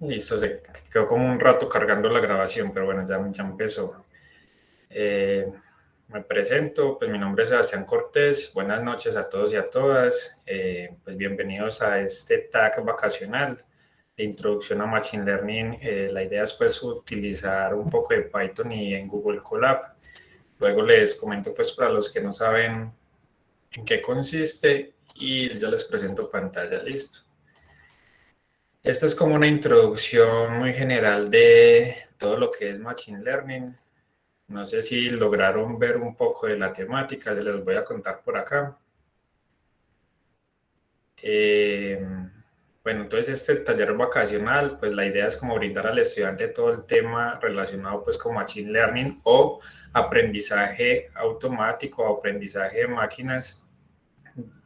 Listo, se quedó como un rato cargando la grabación, pero bueno, ya empezó. Eh, Me presento, pues mi nombre es Sebastián Cortés. Buenas noches a todos y a todas. Pues bienvenidos a este tag vacacional de introducción a Machine Learning. La idea es pues utilizar un poco de Python y en Google Colab. Luego les comento pues para los que no saben en qué consiste y ya les presento pantalla, listo. Esta es como una introducción muy general de todo lo que es Machine Learning. No sé si lograron ver un poco de la temática, se les voy a contar por acá. Eh, bueno, entonces este taller vacacional, pues la idea es como brindar al estudiante todo el tema relacionado pues con Machine Learning o aprendizaje automático o aprendizaje de máquinas,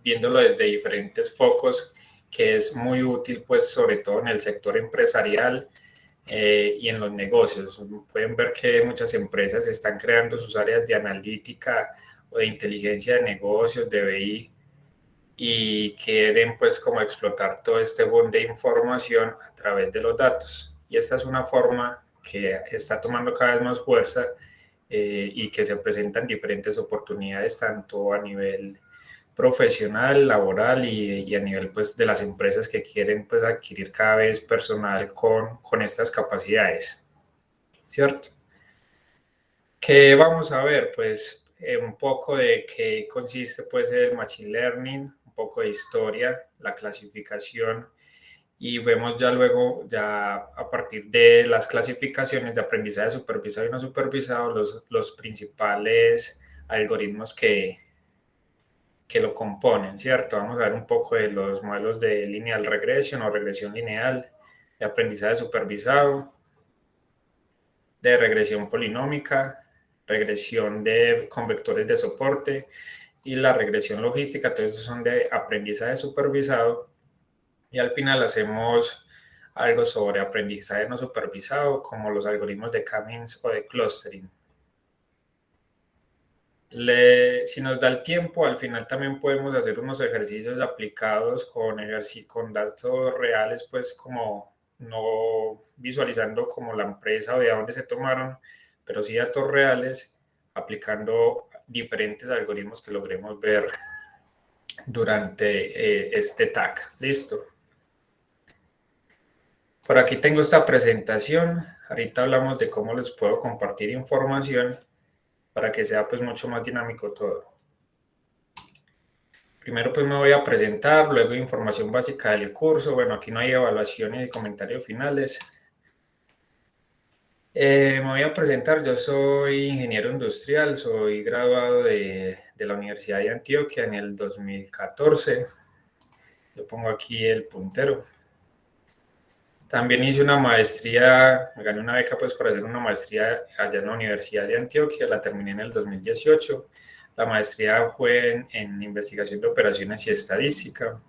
viéndolo desde diferentes focos, que es muy útil pues sobre todo en el sector empresarial y en los negocios. Pueden ver que muchas empresas están creando sus áreas de analítica o de inteligencia de negocios, de BI, y quieren pues como explotar todo este boom de información a través de los datos. Y esta es una forma que está tomando cada vez más fuerza y que se presentan diferentes oportunidades tanto a nivel profesional, laboral y a nivel pues de las empresas que quieren pues adquirir cada vez personal con estas capacidades, ¿cierto? ¿Qué vamos a ver? Pues un poco de qué consiste pues el Machine Learning, un poco de historia, la clasificación y vemos ya luego, ya a partir de las clasificaciones de aprendizaje supervisado y no supervisado, los principales algoritmos que lo componen, ¿cierto? Vamos a ver un poco de los modelos de lineal regression o regresión lineal, de aprendizaje supervisado, de regresión polinómica, regresión con vectores de soporte y la regresión logística. Todos estos son de aprendizaje supervisado y al final hacemos algo sobre aprendizaje no supervisado, como los algoritmos de K-means o de clustering. Si nos da el tiempo, al final también podemos hacer unos ejercicios aplicados con datos reales, pues como no visualizando como la empresa o de dónde se tomaron, pero sí datos reales aplicando diferentes algoritmos que logremos ver durante este tag. Listo. Por aquí tengo esta presentación. Ahorita hablamos de cómo les puedo compartir información para que sea pues mucho más dinámico todo. Primero pues me voy a presentar, luego información básica del curso. Bueno, aquí no hay evaluaciones y comentarios finales. Me voy a presentar, yo soy ingeniero industrial, soy graduado de la Universidad de Antioquia en el 2014. Yo pongo aquí el puntero. También hice una maestría, me gané una beca pues para hacer una maestría allá en la Universidad de Antioquia, la terminé en el 2018. La maestría fue en investigación de operaciones y estadística.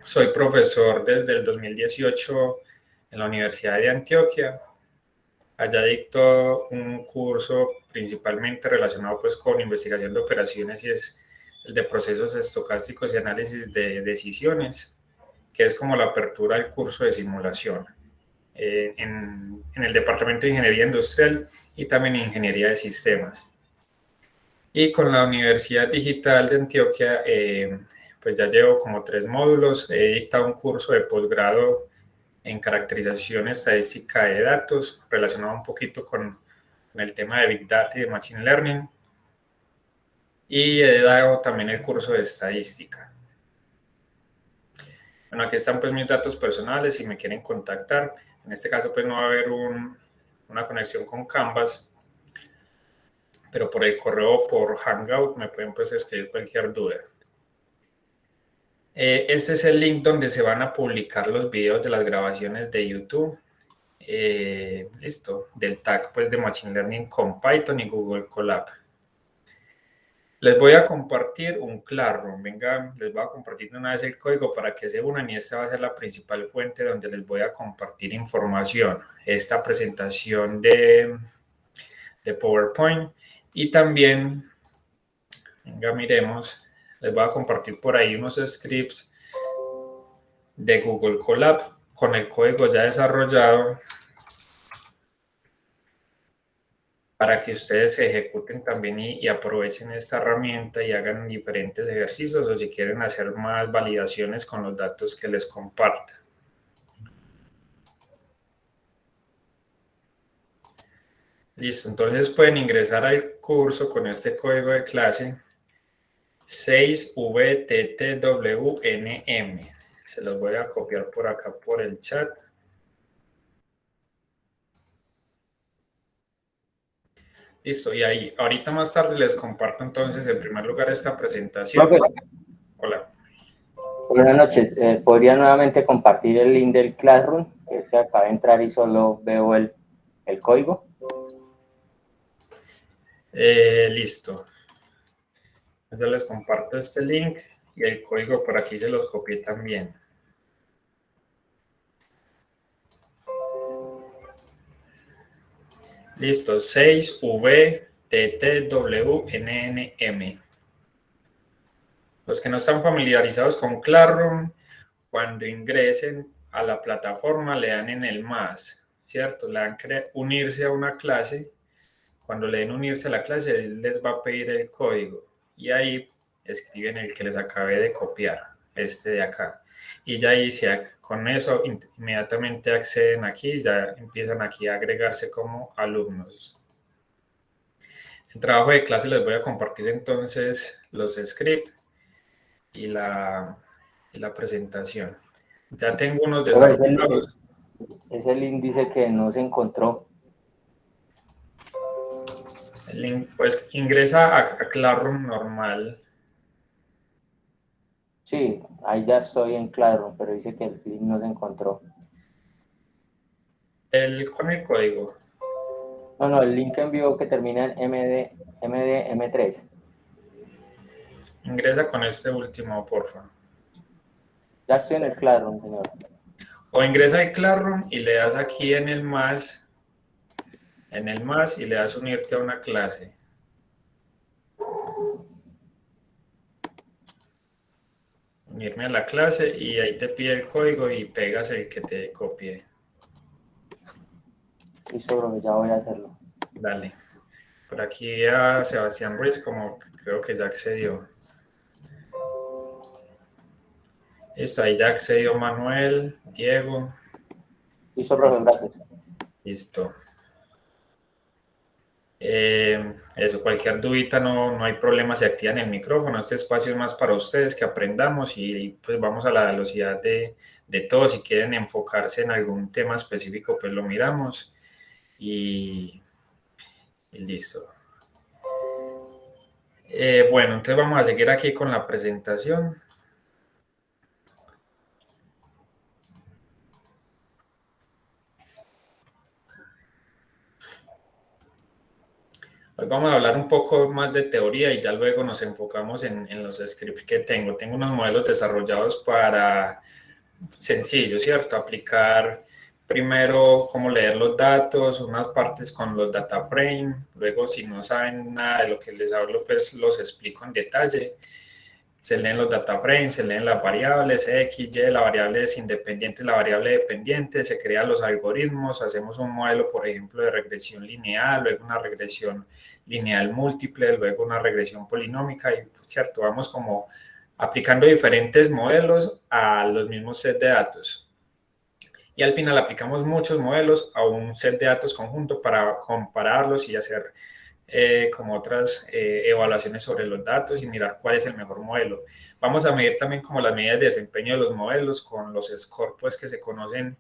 Soy profesor desde el 2018 en la Universidad de Antioquia. Allá dicto un curso principalmente relacionado pues con investigación de operaciones y es el de procesos estocásticos y análisis de decisiones, que es como la apertura del curso de simulación en el Departamento de Ingeniería Industrial y también Ingeniería de Sistemas. Y con la Universidad Digital de Antioquia, pues ya llevo como 3 módulos. He dictado un curso de posgrado en caracterización estadística de datos, relacionado un poquito con el tema de Big Data y de Machine Learning. Y he dado también el curso de estadística. Bueno, aquí están pues mis datos personales si me quieren contactar. En este caso pues no va a haber una conexión con Canvas, pero por el correo, por Hangout, me pueden pues escribir cualquier duda. Este es el link donde se van a publicar los videos de las grabaciones de YouTube. Listo, del tag pues de Machine Learning con Python y Google Colab. Les voy a compartir un Classroom. Venga, les voy a compartir de una vez el código para que se unan y esta va a ser la principal fuente donde les voy a compartir información. Esta presentación de PowerPoint y también, venga, miremos, les voy a compartir por ahí unos scripts de Google Colab con el código ya desarrollado para que ustedes se ejecuten también y aprovechen esta herramienta y hagan diferentes ejercicios o si quieren hacer más validaciones con los datos que les comparta. Listo, entonces pueden ingresar al curso con este código de clase 6VTTWNM. Se los voy a copiar por acá por el chat. Listo, y ahí, ahorita más tarde les comparto entonces en primer lugar esta presentación. Profe, hola. Buenas noches. ¿Podría nuevamente compartir el link del Classroom? Que es que acabo de entrar y solo veo el código. Listo. Yo les comparto este link y el código por aquí se los copié también. Listo, 6VTTWNNM. Los que no están familiarizados con Classroom, cuando ingresen a la plataforma le dan en el más, ¿cierto? Le dan unirse a una clase. Cuando le den unirse a la clase, él les va a pedir el código y ahí escriben el que les acabé de copiar, este de acá. Y ya ahí con eso inmediatamente acceden aquí, ya empiezan aquí a agregarse como alumnos. En trabajo de clase les voy a compartir entonces los scripts y la presentación. Ya tengo unos desarrollados. Ese link dice que no se encontró. El link, pues ingresa a Classroom normal. Sí, ahí ya estoy en Classroom, pero dice que el link no se encontró. Con el código. No, el link que envió que termina en MDM3. Ingresa con este último, porfa. Ya estoy en el Classroom, señor. O ingresa al Classroom y le das aquí en el más y le das unirte a una clase. Unirme a la clase y ahí te pide el código y pegas el que te copié. Listo, bro, ya voy a hacerlo. Dale. Por aquí a Sebastián Ruiz, como creo que ya accedió. Listo, ahí ya accedió Manuel, Diego. Listo, profe, gracias. Listo. Eso, cualquier dudita, no hay problema, se activan el micrófono. Este espacio es más para ustedes, que aprendamos y pues vamos a la velocidad de todo. Si quieren enfocarse en algún tema específico, pues lo miramos y listo. Bueno, entonces vamos a seguir aquí con la presentación. Hoy vamos a hablar un poco más de teoría y ya luego nos enfocamos en los scripts que tengo. Tengo unos modelos desarrollados para sencillo, ¿cierto? Aplicar primero cómo leer los datos, unas partes con los data frame, luego si no saben nada de lo que les hablo, pues los explico en detalle. Se leen los data frames, se leen las variables X, Y, la variable es independiente, la variable dependiente, se crean los algoritmos, hacemos un modelo, por ejemplo, de regresión lineal, luego una regresión lineal múltiple, luego una regresión polinómica y, ¿cierto? Vamos como aplicando diferentes modelos a los mismos set de datos. Y al final aplicamos muchos modelos a un set de datos conjunto para compararlos y hacer como otras evaluaciones sobre los datos y mirar cuál es el mejor modelo. Vamos a medir también como las medidas de desempeño de los modelos con los scores pues, que se conocen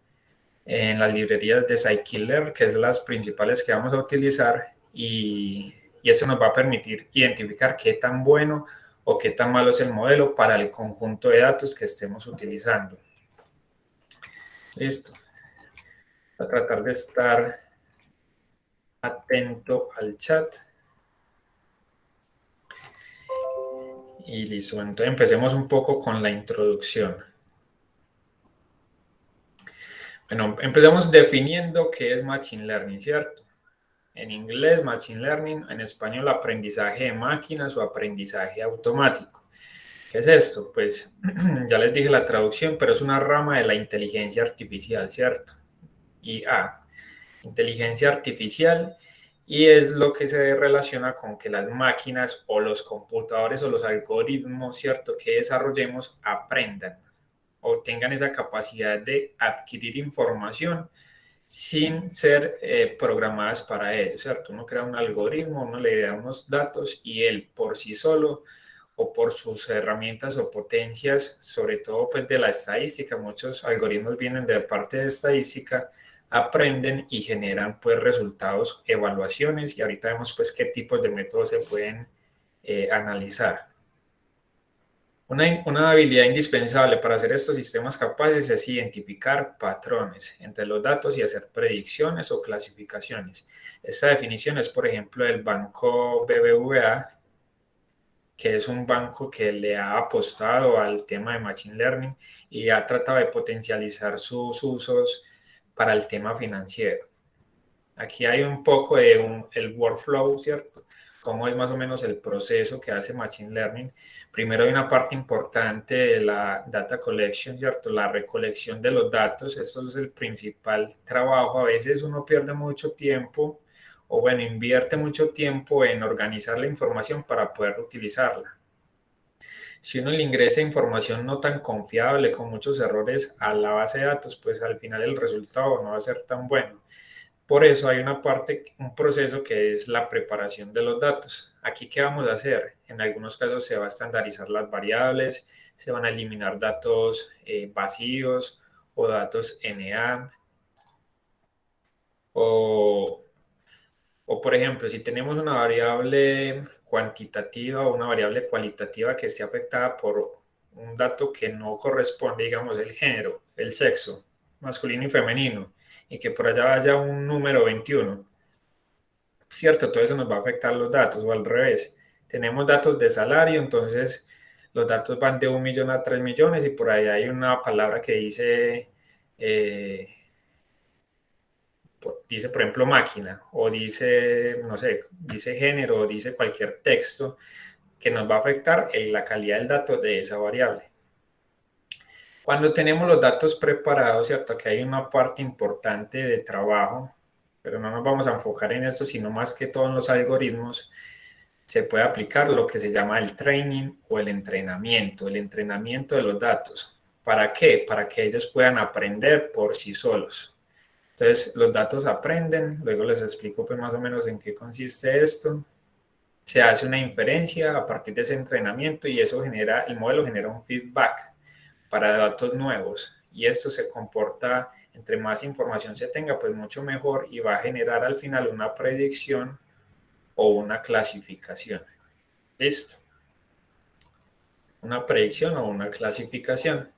en las librerías de Scikit-Learn, que es las principales que vamos a utilizar y eso nos va a permitir identificar qué tan bueno o qué tan malo es el modelo para el conjunto de datos que estemos utilizando. Listo. Voy a tratar de estar atento al chat. Y listo, entonces empecemos un poco con la introducción. Bueno, empezamos definiendo qué es Machine Learning, ¿cierto? En inglés, Machine Learning, en español, aprendizaje de máquinas o aprendizaje automático. ¿Qué es esto? Pues ya les dije la traducción, pero es una rama de la inteligencia artificial, ¿cierto? IA, inteligencia artificial, y es lo que se relaciona con que las máquinas o los computadores o los algoritmos, ¿cierto?, que desarrollemos aprendan o tengan esa capacidad de adquirir información sin ser programadas para ello, ¿cierto? Uno crea un algoritmo, uno le da unos datos y él por sí solo o por sus herramientas o potencias, sobre todo pues de la estadística, muchos algoritmos vienen de parte de estadística, aprenden y generan pues resultados, evaluaciones, y ahorita vemos pues qué tipos de métodos se pueden analizar. Una habilidad indispensable para hacer estos sistemas capaces es identificar patrones entre los datos y hacer predicciones o clasificaciones. Esta definición es, por ejemplo, del banco BBVA, que es un banco que le ha apostado al tema de Machine Learning y ha tratado de potencializar sus usos para el tema financiero. Aquí hay un poco de el workflow, ¿cierto? Cómo es más o menos el proceso que hace Machine Learning. Primero hay una parte importante de la data collection, ¿cierto? La recolección de los datos. Esto es el principal trabajo. A veces uno pierde mucho tiempo o bueno, invierte mucho tiempo en organizar la información para poder utilizarla. Si uno le ingresa información no tan confiable, con muchos errores a la base de datos, pues al final el resultado no va a ser tan bueno. Por eso hay una parte, un proceso que es la preparación de los datos. Aquí, ¿qué vamos a hacer? En algunos casos se va a estandarizar las variables, se van a eliminar datos vacíos o datos NA. O, por ejemplo, si tenemos una variable cuantitativa o una variable cualitativa que esté afectada por un dato que no corresponde, digamos, el género, el sexo, masculino y femenino, y que por allá vaya un número 21, ¿cierto? Todo eso nos va a afectar los datos, o al revés. Tenemos datos de salario, entonces los datos van de 1 millón a 3 millones y por ahí hay una palabra que dice, por ejemplo, máquina, o dice, no sé, dice género, o dice cualquier texto que nos va a afectar en la calidad del dato de esa variable. Cuando tenemos los datos preparados, ¿cierto? Que hay una parte importante de trabajo, pero no nos vamos a enfocar en esto, sino más que todo en los algoritmos, se puede aplicar lo que se llama el training o el entrenamiento de los datos. ¿Para qué? Para que ellos puedan aprender por sí solos. Entonces, los datos aprenden, luego les explico pues más o menos en qué consiste esto. Se hace una inferencia a partir de ese entrenamiento y eso genera, el modelo genera un feedback para datos nuevos y esto se comporta, entre más información se tenga, pues mucho mejor y va a generar al final una predicción o una clasificación. ¿Listo? Una predicción o una clasificación.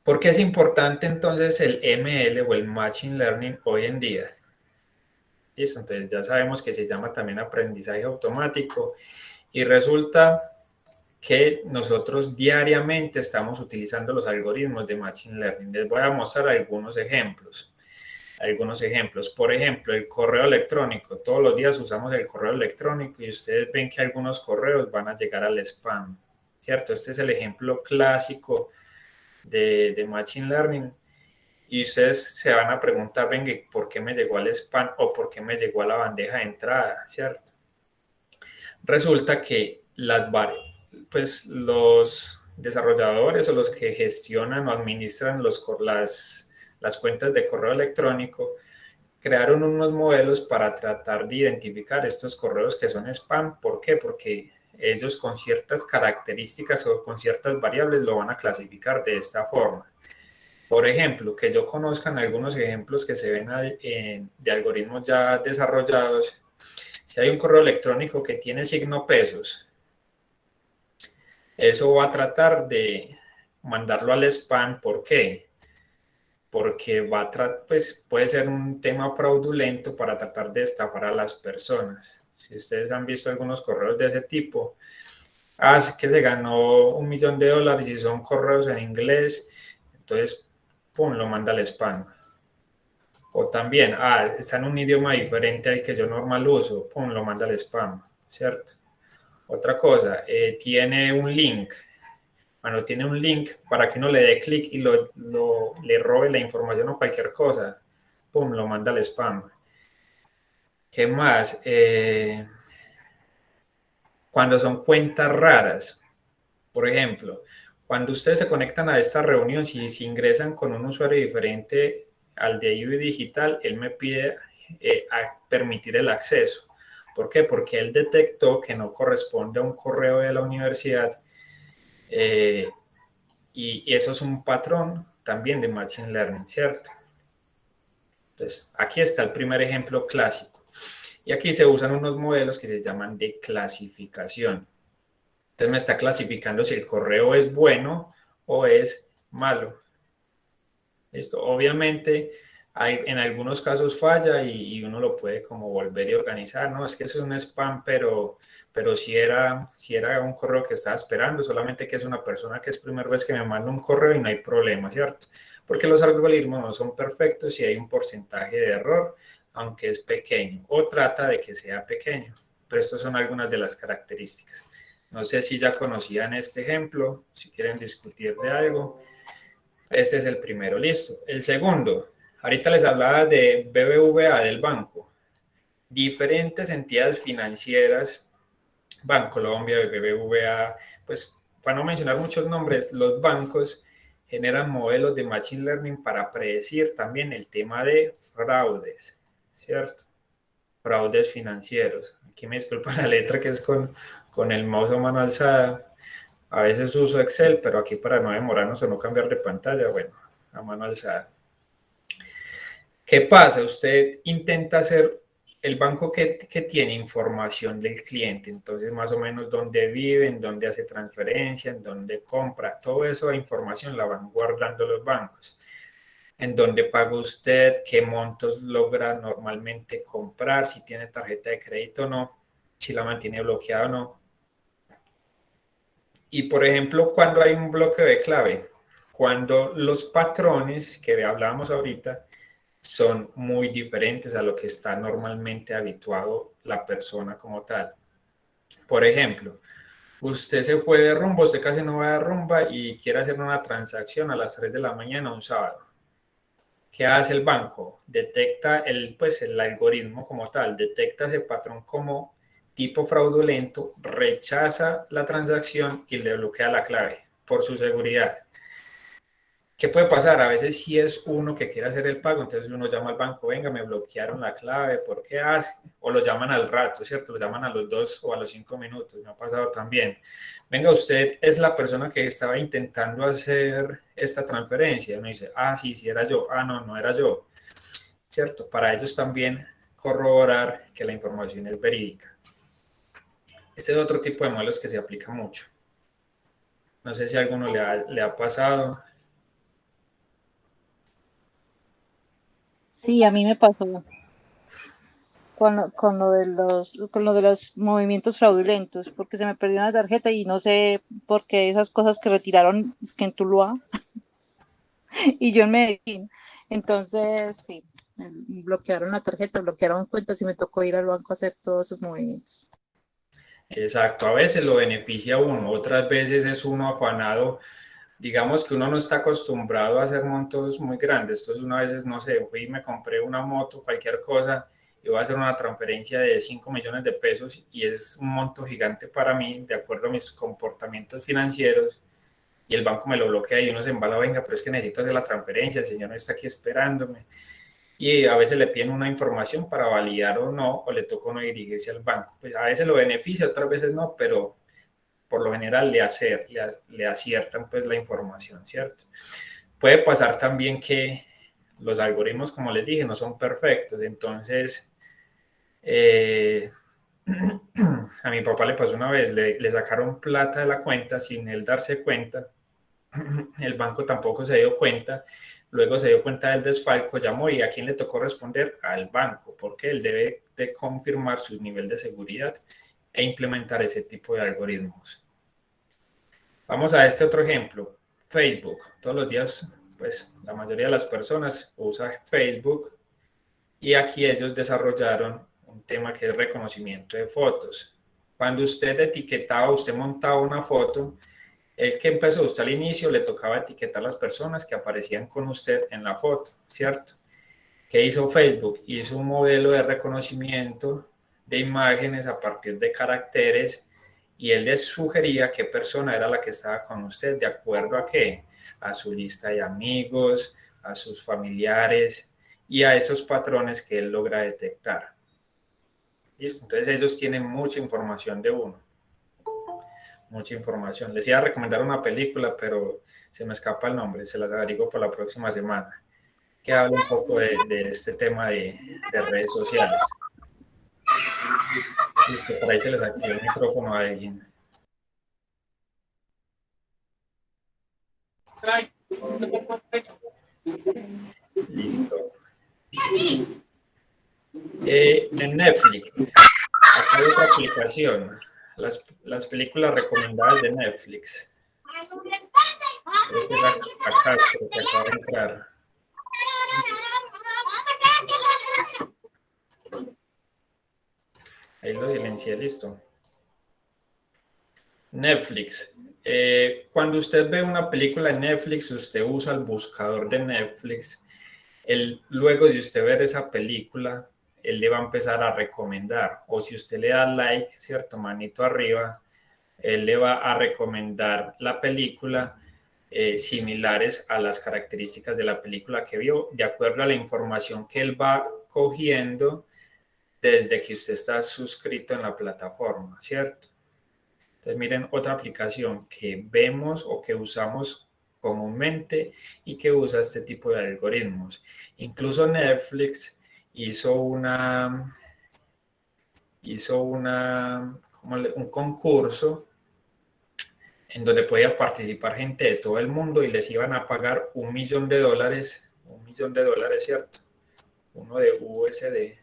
¿Por qué es importante entonces el ML o el Machine Learning hoy en día? Listo, entonces ya sabemos que se llama también aprendizaje automático y resulta que nosotros diariamente estamos utilizando los algoritmos de Machine Learning. Les voy a mostrar algunos ejemplos. Por ejemplo, el correo electrónico. Todos los días usamos el correo electrónico y ustedes ven que algunos correos van a llegar al spam, ¿cierto? Este es el ejemplo clásico de Machine Learning. Y ustedes se van a preguntar, venga, ¿por qué me llegó al spam o por qué me llegó a la bandeja de entrada, ¿cierto? Resulta que pues los desarrolladores o los que gestionan o administran las cuentas de correo electrónico crearon unos modelos para tratar de identificar estos correos que son spam. ¿Por qué? Porque ellos con ciertas características o con ciertas variables lo van a clasificar de esta forma. Por ejemplo, que yo conozcan algunos ejemplos que se ven de algoritmos ya desarrollados. Si hay un correo electrónico que tiene signo pesos, eso va a tratar de mandarlo al spam. ¿Por qué? Porque pues puede ser un tema fraudulento para tratar de estafar a las personas. Si ustedes han visto algunos correos de ese tipo, es que se ganó $1 millón y son correos en inglés, entonces, pum, lo manda al spam. O también, está en un idioma diferente al que yo normal uso, pum, lo manda al spam, ¿cierto? Otra cosa, tiene un link. Bueno, tiene un link para que uno le dé clic y le robe la información o cualquier cosa. Pum, lo manda al spam. ¿Qué más? Cuando son cuentas raras, por ejemplo, cuando ustedes se conectan a esta reunión, si ingresan con un usuario diferente al de IBI Digital, él me pide permitir el acceso. ¿Por qué? Porque él detectó que no corresponde a un correo de la universidad y eso es un patrón también de Machine Learning, ¿cierto? Entonces, aquí está el primer ejemplo clásico. Y aquí se usan unos modelos que se llaman de clasificación. Entonces me está clasificando si el correo es bueno o es malo. Esto obviamente en algunos casos falla y uno lo puede como volver y organizar. No, es que eso es un spam, pero si era un correo que estaba esperando, solamente que es una persona que es primera vez que me manda un correo y no hay problema, ¿cierto? Porque los algoritmos no son perfectos y hay un porcentaje de error, aunque es pequeño, o trata de que sea pequeño. Pero estas son algunas de las características. No sé si ya conocían este ejemplo, si quieren discutir de algo. Este es el primero, listo. El segundo, ahorita les hablaba de BBVA del banco. Diferentes entidades financieras, Bancolombia, BBVA, pues para no mencionar muchos nombres, los bancos generan modelos de Machine Learning para predecir también el tema de fraudes, ¿cierto? Fraudes financieros. Aquí me disculpa la letra que es con el mouse o mano alzada. A veces uso Excel, pero aquí para no demorarnos o no cambiar de pantalla, bueno, a mano alzada. ¿Qué pasa? Usted intenta hacer el banco que tiene información del cliente, entonces más o menos dónde vive, en dónde hace transferencia, en dónde compra, toda esa información la van guardando los bancos. En dónde paga usted, qué montos logra normalmente comprar, si tiene tarjeta de crédito o no, si la mantiene bloqueada o no. Y por ejemplo, cuando hay un bloqueo de clave, cuando los patrones que hablábamos ahorita son muy diferentes a lo que está normalmente habituado la persona como tal. Por ejemplo, usted se fue de rumba, usted casi no va de rumba y quiere hacer una transacción a las 3 de la mañana un sábado. ¿Qué hace el banco? Detecta el algoritmo como tal, detecta ese patrón como tipo fraudulento, rechaza la transacción y le bloquea la clave por su seguridad. ¿Qué puede pasar? A veces si es uno que quiere hacer el pago, entonces uno llama al banco, venga, me bloquearon la clave, ¿por qué hace? O lo llaman al rato, ¿cierto? Lo llaman a los 2 o a los 5 minutos, me ha pasado también. Venga, usted es la persona que estaba intentando hacer esta transferencia. Uno dice, ah, sí, sí era yo, ah, no, no era yo, ¿cierto? Para ellos también corroborar que la información es verídica. Este es otro tipo de modelos que se aplica mucho. No sé si a alguno le ha pasado. Sí, a mí me pasó con lo de los movimientos fraudulentos, porque se me perdió una tarjeta y no sé por qué esas cosas que retiraron es que en Tuluá y yo en Medellín. Entonces, sí, bloquearon la tarjeta, bloquearon cuentas y me tocó ir al banco a hacer todos esos movimientos. Exacto, a veces lo beneficia a uno, otras veces es uno afanado, digamos que uno no está acostumbrado a hacer montos muy grandes, entonces una vez, no sé, fui y me compré una moto, cualquier cosa, y voy a hacer una transferencia de 5 millones de pesos y es un monto gigante para mí, de acuerdo a mis comportamientos financieros, y el banco me lo bloquea y uno se embala, venga, pero es que necesito hacer la transferencia, el señor no está aquí esperándome. Y a veces le piden una información para validar o no, o le toca no dirigirse al banco. Pues a veces lo beneficia, otras veces no, pero por lo general le aciertan pues la información, ¿cierto? Puede pasar también que los algoritmos, como les dije, no son perfectos, entonces a mi papá le pasó una vez, le sacaron plata de la cuenta sin él darse cuenta, el banco tampoco se dio cuenta, luego se dio cuenta del desfalco, llamó y a quién le tocó responder al banco, porque él debe de confirmar su nivel de seguridad e implementar ese tipo de algoritmos. Vamos a este otro ejemplo, Facebook. Todos los días, pues la mayoría de las personas usa Facebook y aquí ellos desarrollaron un tema que es reconocimiento de fotos. Cuando usted etiquetaba, usted montaba una foto, el que empezó usted al inicio le tocaba etiquetar a las personas que aparecían con usted en la foto, ¿cierto? ¿Qué hizo Facebook? Hizo un modelo de reconocimiento de imágenes a partir de caracteres y él les sugería qué persona era la que estaba con usted, de acuerdo a qué, a su lista de amigos, a sus familiares y a esos patrones que él logra detectar. ¿Listo? Entonces ellos tienen mucha información de uno, mucha información. Les iba a recomendar una película, pero se me escapa el nombre, se las averiguo por la próxima semana, que habla un poco de este tema de redes sociales. Listo, por ahí se les activa el micrófono a alguien. Listo. En Netflix, acá hay otra aplicación, las películas recomendadas de Netflix. Creo que es acá, creo que acaba de entrar. Ahí lo silencié, listo. Netflix. Cuando usted ve una película en Netflix, usted usa el buscador de Netflix. Luego de usted ver esa película, él le va a empezar a recomendar. O si usted le da like, ¿cierto? Manito arriba, él le va a recomendar la película similares a las características de la película que vio, de acuerdo a la información que él va cogiendo desde que usted está suscrito en la plataforma, ¿cierto? Entonces miren otra aplicación que vemos o que usamos comúnmente y que usa este tipo de algoritmos. Incluso Netflix hizo un concurso en donde podía participar gente de todo el mundo y les iban a pagar $1 millón, ¿cierto? Uno de USD.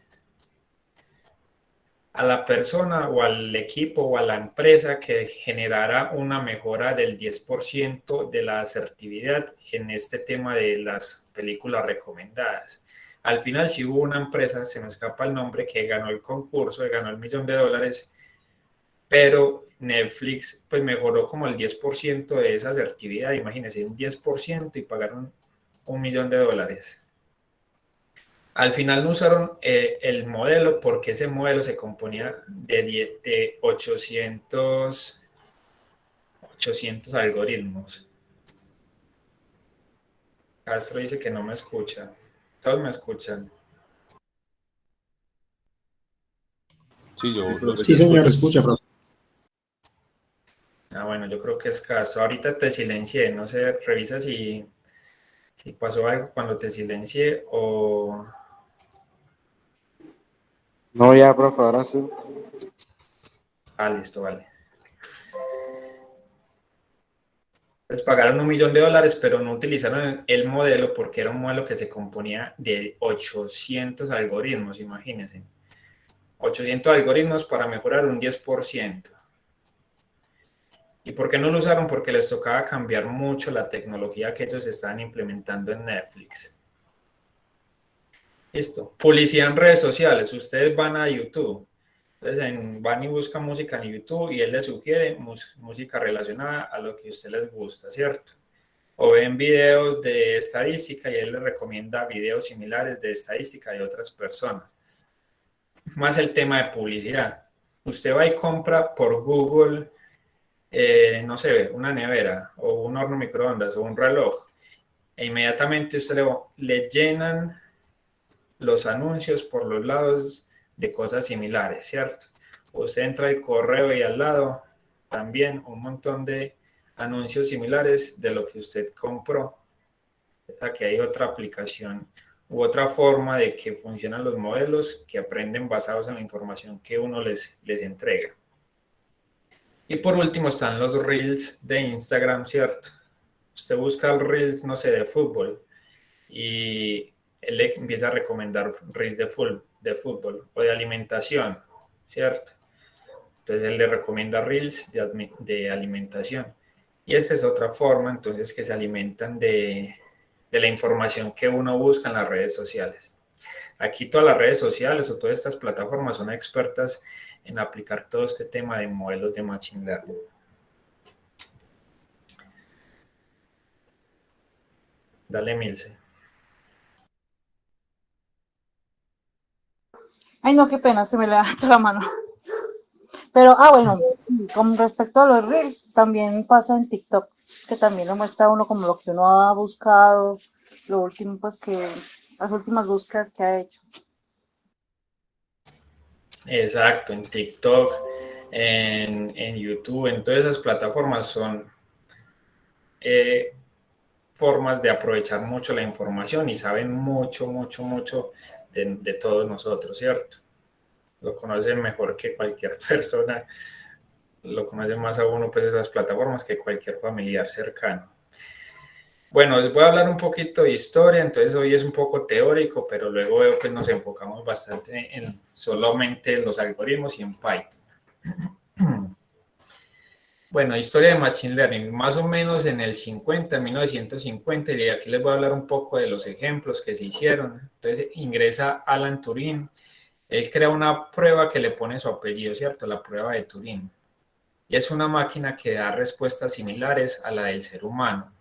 A la persona o al equipo o a la empresa que generara una mejora del 10% de la asertividad en este tema de las películas recomendadas. Al final sí hubo una empresa, se me escapa el nombre, que ganó el concurso, ganó el $1 millón, pero Netflix pues mejoró como el 10% de esa asertividad. Imagínense, un 10% y pagaron $1 millón. Al final no usaron el modelo porque ese modelo se componía de 800 algoritmos. Castro dice que no me escucha. Todos me escuchan. Sí, Sí, señor, escucha, profe. Bueno, yo creo que es Castro. Ahorita te silencié, no sé, revisa si pasó algo cuando te silencié o... No, ya, profe, ahora sí. Listo, vale. Pues pagaron $1 millón, pero no utilizaron el modelo porque era un modelo que se componía de 800 algoritmos, imagínense. 800 algoritmos para mejorar un 10%. ¿Y por qué no lo usaron? Porque les tocaba cambiar mucho la tecnología que ellos estaban implementando en Netflix. Listo. Publicidad en redes sociales. Ustedes van a YouTube. Entonces van y buscan música en YouTube y él les sugiere música relacionada a lo que a usted les gusta, ¿cierto? O ven videos de estadística y él les recomienda videos similares de estadística de otras personas. Más el tema de publicidad. Usted va y compra por Google, no sé, una nevera o un horno microondas o un reloj e inmediatamente usted le llenan los anuncios por los lados de cosas similares, ¿cierto? Usted entra al correo y al lado también un montón de anuncios similares de lo que usted compró. Aquí hay otra aplicación u otra forma de que funcionan los modelos que aprenden basados en la información que uno les entrega. Y por último están los Reels de Instagram, ¿cierto? Usted busca el Reels, no sé, de fútbol y él le empieza a recomendar Reels de fútbol o de alimentación, ¿cierto? Entonces él le recomienda Reels de alimentación. Y esta es otra forma, entonces, que se alimentan de la información que uno busca en las redes sociales. Aquí todas las redes sociales o todas estas plataformas son expertas en aplicar todo este tema de modelos de Machine Learning. Dale, Milce. Ay, no, qué pena, se me levantó la mano. Pero, bueno, sí, con respecto a los Reels, también pasa en TikTok, que también lo muestra uno como lo que uno ha buscado, lo último, pues las últimas búsquedas que ha hecho. Exacto, en TikTok, en YouTube, en todas esas plataformas son formas de aprovechar mucho la información y saben mucho de todos nosotros, ¿cierto? Lo conocen mejor que cualquier persona, lo conocen más a uno pues esas plataformas que cualquier familiar cercano. Bueno, les voy a hablar un poquito de historia, entonces hoy es un poco teórico, pero luego veo que nos enfocamos bastante en solamente en los algoritmos y en Python. Bueno, historia de Machine Learning, más o menos en el 1950, y aquí les voy a hablar un poco de los ejemplos que se hicieron. Entonces ingresa Alan Turing, él crea una prueba que le pone su apellido, ¿cierto? La prueba de Turing. Y es una máquina que da respuestas similares a la del ser humano.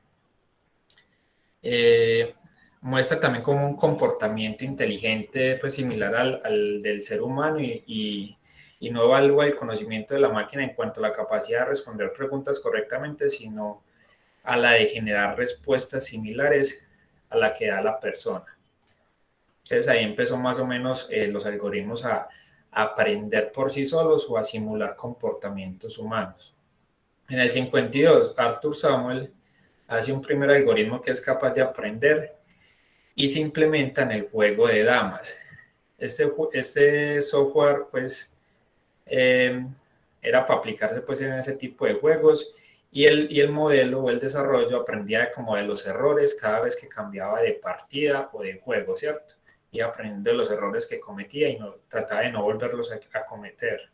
Muestra también como un comportamiento inteligente pues similar al del ser humano y no evalúa el conocimiento de la máquina en cuanto a la capacidad de responder preguntas correctamente, sino a la de generar respuestas similares a la que da la persona. Entonces ahí empezó más o menos los algoritmos a aprender por sí solos o a simular comportamientos humanos. En el 52, Arthur Samuel hace un primer algoritmo que es capaz de aprender y se implementa en el juego de damas. Este software pues era para aplicarse pues en ese tipo de juegos y el modelo o el desarrollo aprendía como de los errores cada vez que cambiaba de partida o de juego, ¿cierto? Y aprendiendo de los errores que cometía y trataba de no volverlos a cometer.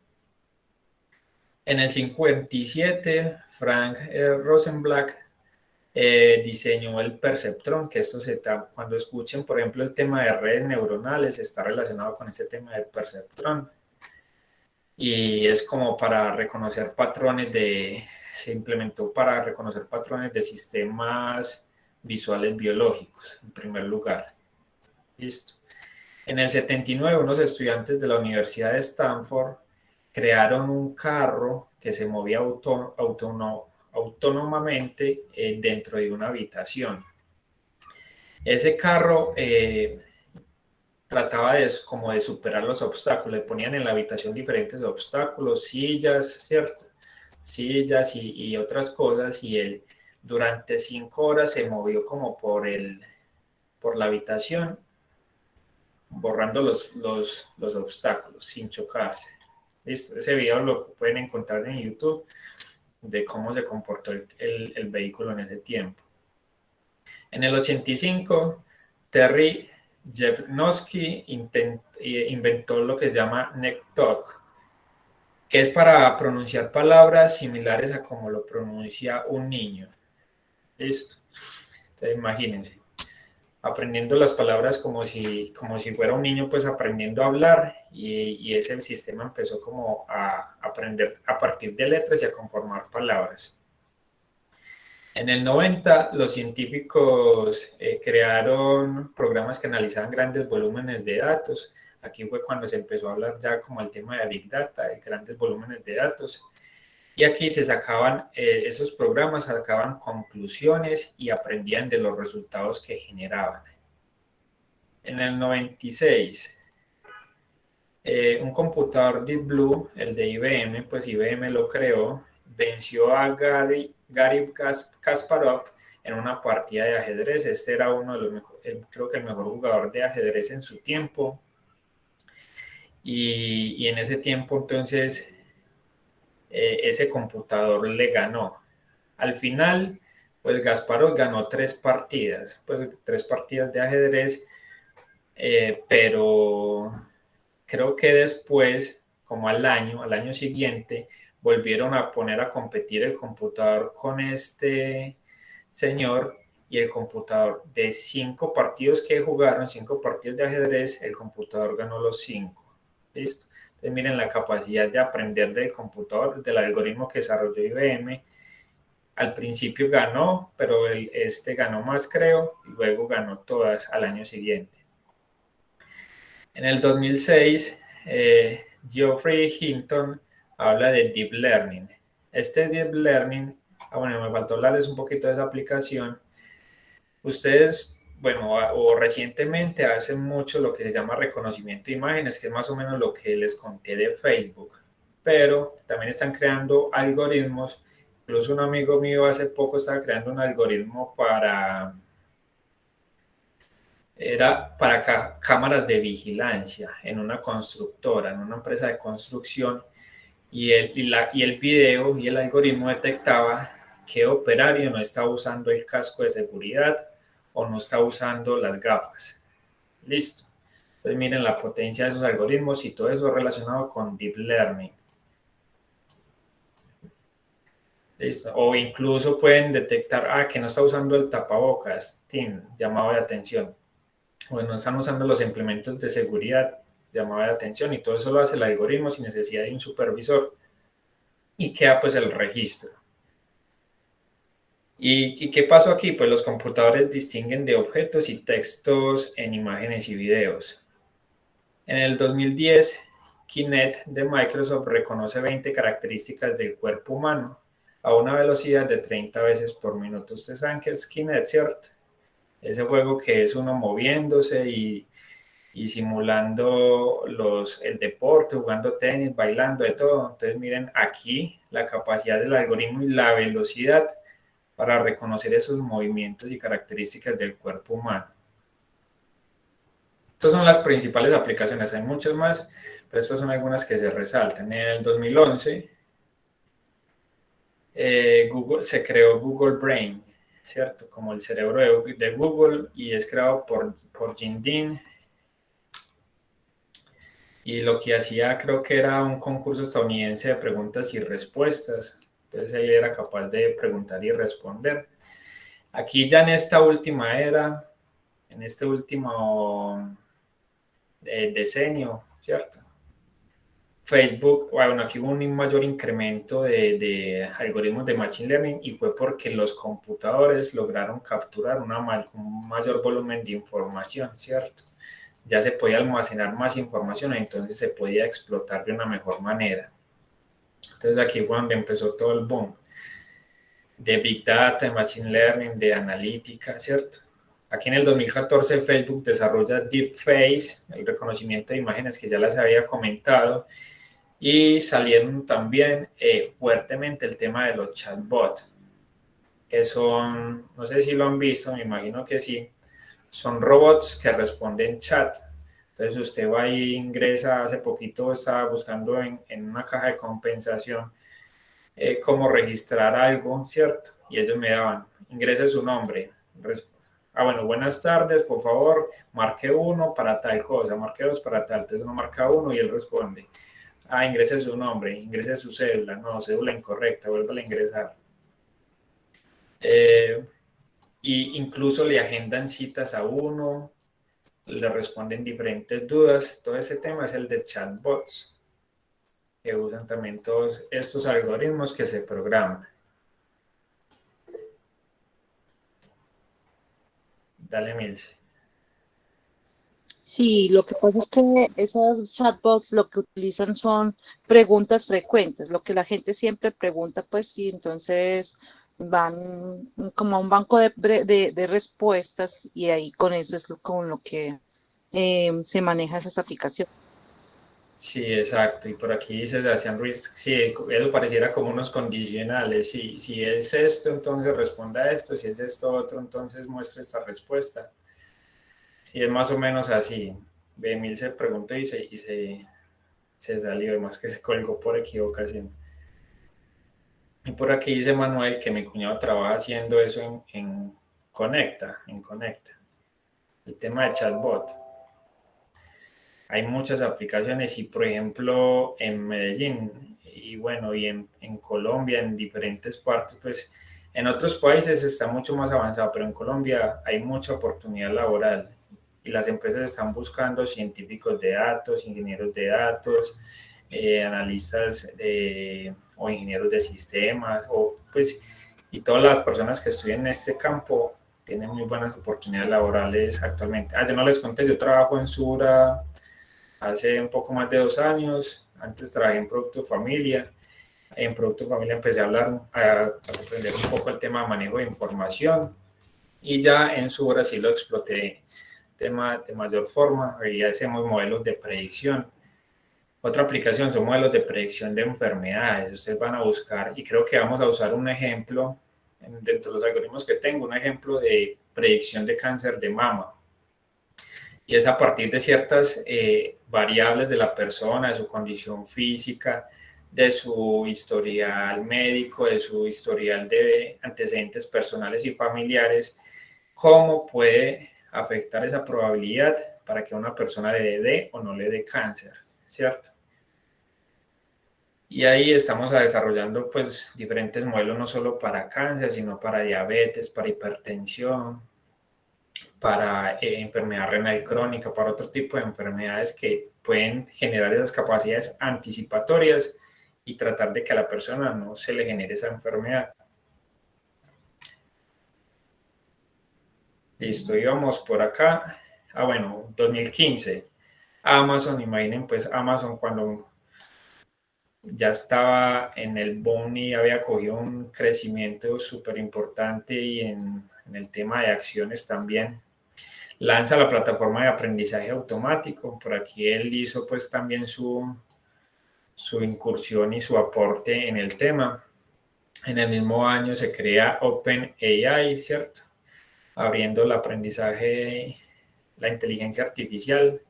En el 57, Frank Rosenblatt diseñó el perceptrón, que cuando escuchen, por ejemplo, el tema de redes neuronales, está relacionado con ese tema del perceptrón. Y es como para reconocer patrones se implementó para reconocer patrones de sistemas visuales biológicos, en primer lugar. Listo. En el 79, unos estudiantes de la Universidad de Stanford crearon un carro que se movía autónomamente dentro de una habitación. Ese carro trataba como de superar los obstáculos, le ponían en la habitación diferentes obstáculos, sillas, ¿cierto? Sillas y otras cosas, y él durante 5 horas se movió como por la habitación, borrando los obstáculos sin chocarse. ¿Listo? Ese video lo pueden encontrar en YouTube de cómo se comportó el vehículo en ese tiempo. En el 85, Terry Jevnosky inventó lo que se llama NeckTalk, que es para pronunciar palabras similares a como lo pronuncia un niño. ¿Listo? Entonces imagínense, aprendiendo las palabras como si fuera un niño, pues aprendiendo a hablar, y ese sistema empezó como a aprender a partir de letras y a conformar palabras. En el 90, los científicos crearon programas que analizaban grandes volúmenes de datos. Aquí fue cuando se empezó a hablar ya como el tema de Big Data, de grandes volúmenes de datos. Y aquí se sacaban, esos programas sacaban conclusiones y aprendían de los resultados que generaban. En el 96, un computador Deep Blue, el de IBM, pues IBM lo creó, venció a Garry Kasparov en una partida de ajedrez. Este era uno de los mejores, creo que el mejor jugador de ajedrez en su tiempo. Y en ese tiempo, entonces, ese computador le ganó. Al final, pues Kasparov ganó 3 partidas, pues 3 partidas de ajedrez, pero creo que después, como al año siguiente, volvieron a poner a competir el computador con este señor, y el computador, de 5 partidos que jugaron, 5 partidos de ajedrez, el computador ganó los 5. ¿Listo? Entonces Entonces miren la capacidad de aprender del computador, del algoritmo que desarrolló IBM. Al principio ganó, pero este ganó más, creo, y luego ganó todas al año siguiente. En el 2006, Geoffrey Hinton habla de Deep Learning. Este Deep Learning, bueno, me faltó hablarles un poquito de esa aplicación. Ustedes, bueno, o recientemente hacen mucho lo que se llama reconocimiento de imágenes, que es más o menos lo que les conté de Facebook, pero también están creando algoritmos. Incluso un amigo mío hace poco estaba creando un algoritmo para cámaras de vigilancia en una constructora, en una empresa de construcción, y el video y el algoritmo detectaba qué operario no está usando el casco de seguridad o no está usando las gafas. Listo. Entonces miren la potencia de esos algoritmos y todo eso relacionado con Deep Learning. Listo. O incluso pueden detectar que no está usando el tapabocas, llamado de atención. O no están usando los implementos de seguridad, llamado de atención, y todo eso lo hace el algoritmo sin necesidad de un supervisor. Y queda pues el registro. ¿Y qué pasó aquí? Pues los computadores distinguen de objetos y textos en imágenes y videos. En el 2010, Kinect de Microsoft reconoce 20 características del cuerpo humano a una velocidad de 30 veces por minuto. Ustedes saben que es Kinect, ¿cierto? Ese juego que es uno moviéndose y simulando el deporte, jugando tenis, bailando, de todo. Entonces miren aquí la capacidad del algoritmo y la velocidad para reconocer esos movimientos y características del cuerpo humano. Estas son las principales aplicaciones, hay muchas más, pero estas son algunas que se resaltan. En el 2011 se creó Google Brain, ¿cierto? Como el cerebro de Google, y es creado por Jim Dean. Y lo que hacía, creo que era un concurso estadounidense de preguntas y respuestas. Entonces ahí era capaz de preguntar y responder. Aquí ya en esta última era, en este último decenio, ¿cierto? Facebook, bueno, aquí hubo un mayor incremento de algoritmos de Machine Learning, y fue porque los computadores lograron capturar un mayor volumen de información, ¿cierto? Ya se podía almacenar más información, entonces se podía explotar de una mejor manera. Entonces aquí fue donde empezó todo el boom de Big Data, de Machine Learning, de analítica, ¿cierto? Aquí en el 2014 Facebook desarrolla DeepFace, el reconocimiento de imágenes que ya les había comentado, y salieron también fuertemente el tema de los chatbots, que son, no sé si lo han visto, me imagino que sí, son robots que responden chat. Entonces usted va y ingresa, hace poquito estaba buscando en una caja de compensación cómo registrar algo, ¿cierto? Y ellos me daban, ingrese su nombre. Bueno, buenas tardes, por favor, marque 1 para tal cosa, marque 2 para tal. Entonces uno marca 1 y él responde, ingrese su nombre, ingrese su cédula, no, cédula incorrecta, vuelva a ingresar. Y incluso le agendan citas a uno, le responden diferentes dudas. Todo ese tema es el de chatbots, que usan también todos estos algoritmos que se programan. Dale, Milce. Sí, lo que pasa es que esos chatbots lo que utilizan son preguntas frecuentes, lo que la gente siempre pregunta, pues sí, entonces van como a un banco de respuestas, y ahí con eso es con lo que se maneja esas aplicaciones. Sí, exacto. Y por aquí se hacían Ruiz, sí, eso pareciera como unos condicionales. Si es esto, entonces responda a esto. Si es esto otro, entonces muestre esta respuesta. Sí, es más o menos así. Emil se preguntó y se salió, además que se colgó por equivocación. Y por aquí dice Manuel que mi cuñado trabaja haciendo eso en Conecta, el tema de chatbot. Hay muchas aplicaciones, y por ejemplo en Medellín y bueno, y en Colombia, en diferentes partes, pues en otros países está mucho más avanzado, pero en Colombia hay mucha oportunidad laboral y las empresas están buscando científicos de datos, ingenieros de datos, analistas o ingenieros de sistemas, o pues, y todas las personas que estudian en este campo tienen muy buenas oportunidades laborales actualmente. Yo no les conté, yo trabajo en Sura hace un poco más de 2 años, antes trabajé en Producto Familia. En Producto Familia empecé a aprender un poco el tema de manejo de información, y ya en Sura sí lo exploté de mayor forma. Ahí hacemos modelos de predicción. Otra aplicación son modelos de predicción de enfermedades. Ustedes van a buscar, y creo que vamos a usar un ejemplo, dentro de los algoritmos que tengo, un ejemplo de predicción de cáncer de mama. Y es a partir de ciertas variables de la persona, de su condición física, de su historial médico, de su historial de antecedentes personales y familiares, cómo puede afectar esa probabilidad para que una persona le dé o no le dé cáncer, ¿cierto? Y ahí estamos desarrollando pues diferentes modelos, no solo para cáncer, sino para diabetes, para hipertensión, para enfermedad renal crónica, para otro tipo de enfermedades que pueden generar esas capacidades anticipatorias y tratar de que a la persona no se le genere esa enfermedad. Listo, íbamos por acá. Bueno, 2015. Amazon, imaginen pues Amazon cuando ya estaba en el boom y había cogido un crecimiento súper importante, y en el tema de acciones también. Lanza la plataforma de aprendizaje automático. Por aquí él hizo pues también su incursión y su aporte en el tema. En el mismo año se crea OpenAI, ¿cierto? Abriendo el aprendizaje, la inteligencia artificial.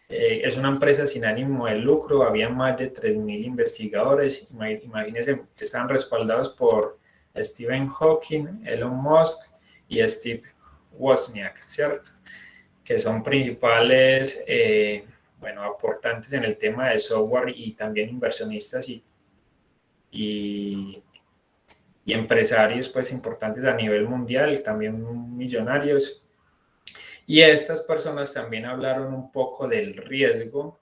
Es una empresa sin ánimo de lucro, había más de 3.000 investigadores, imagínense, están respaldados por Stephen Hawking, Elon Musk y Steve Wozniak, ¿cierto? Que son principales aportantes en el tema de software, y también inversionistas y empresarios pues importantes a nivel mundial, también millonarios. Y estas personas también hablaron un poco del riesgo.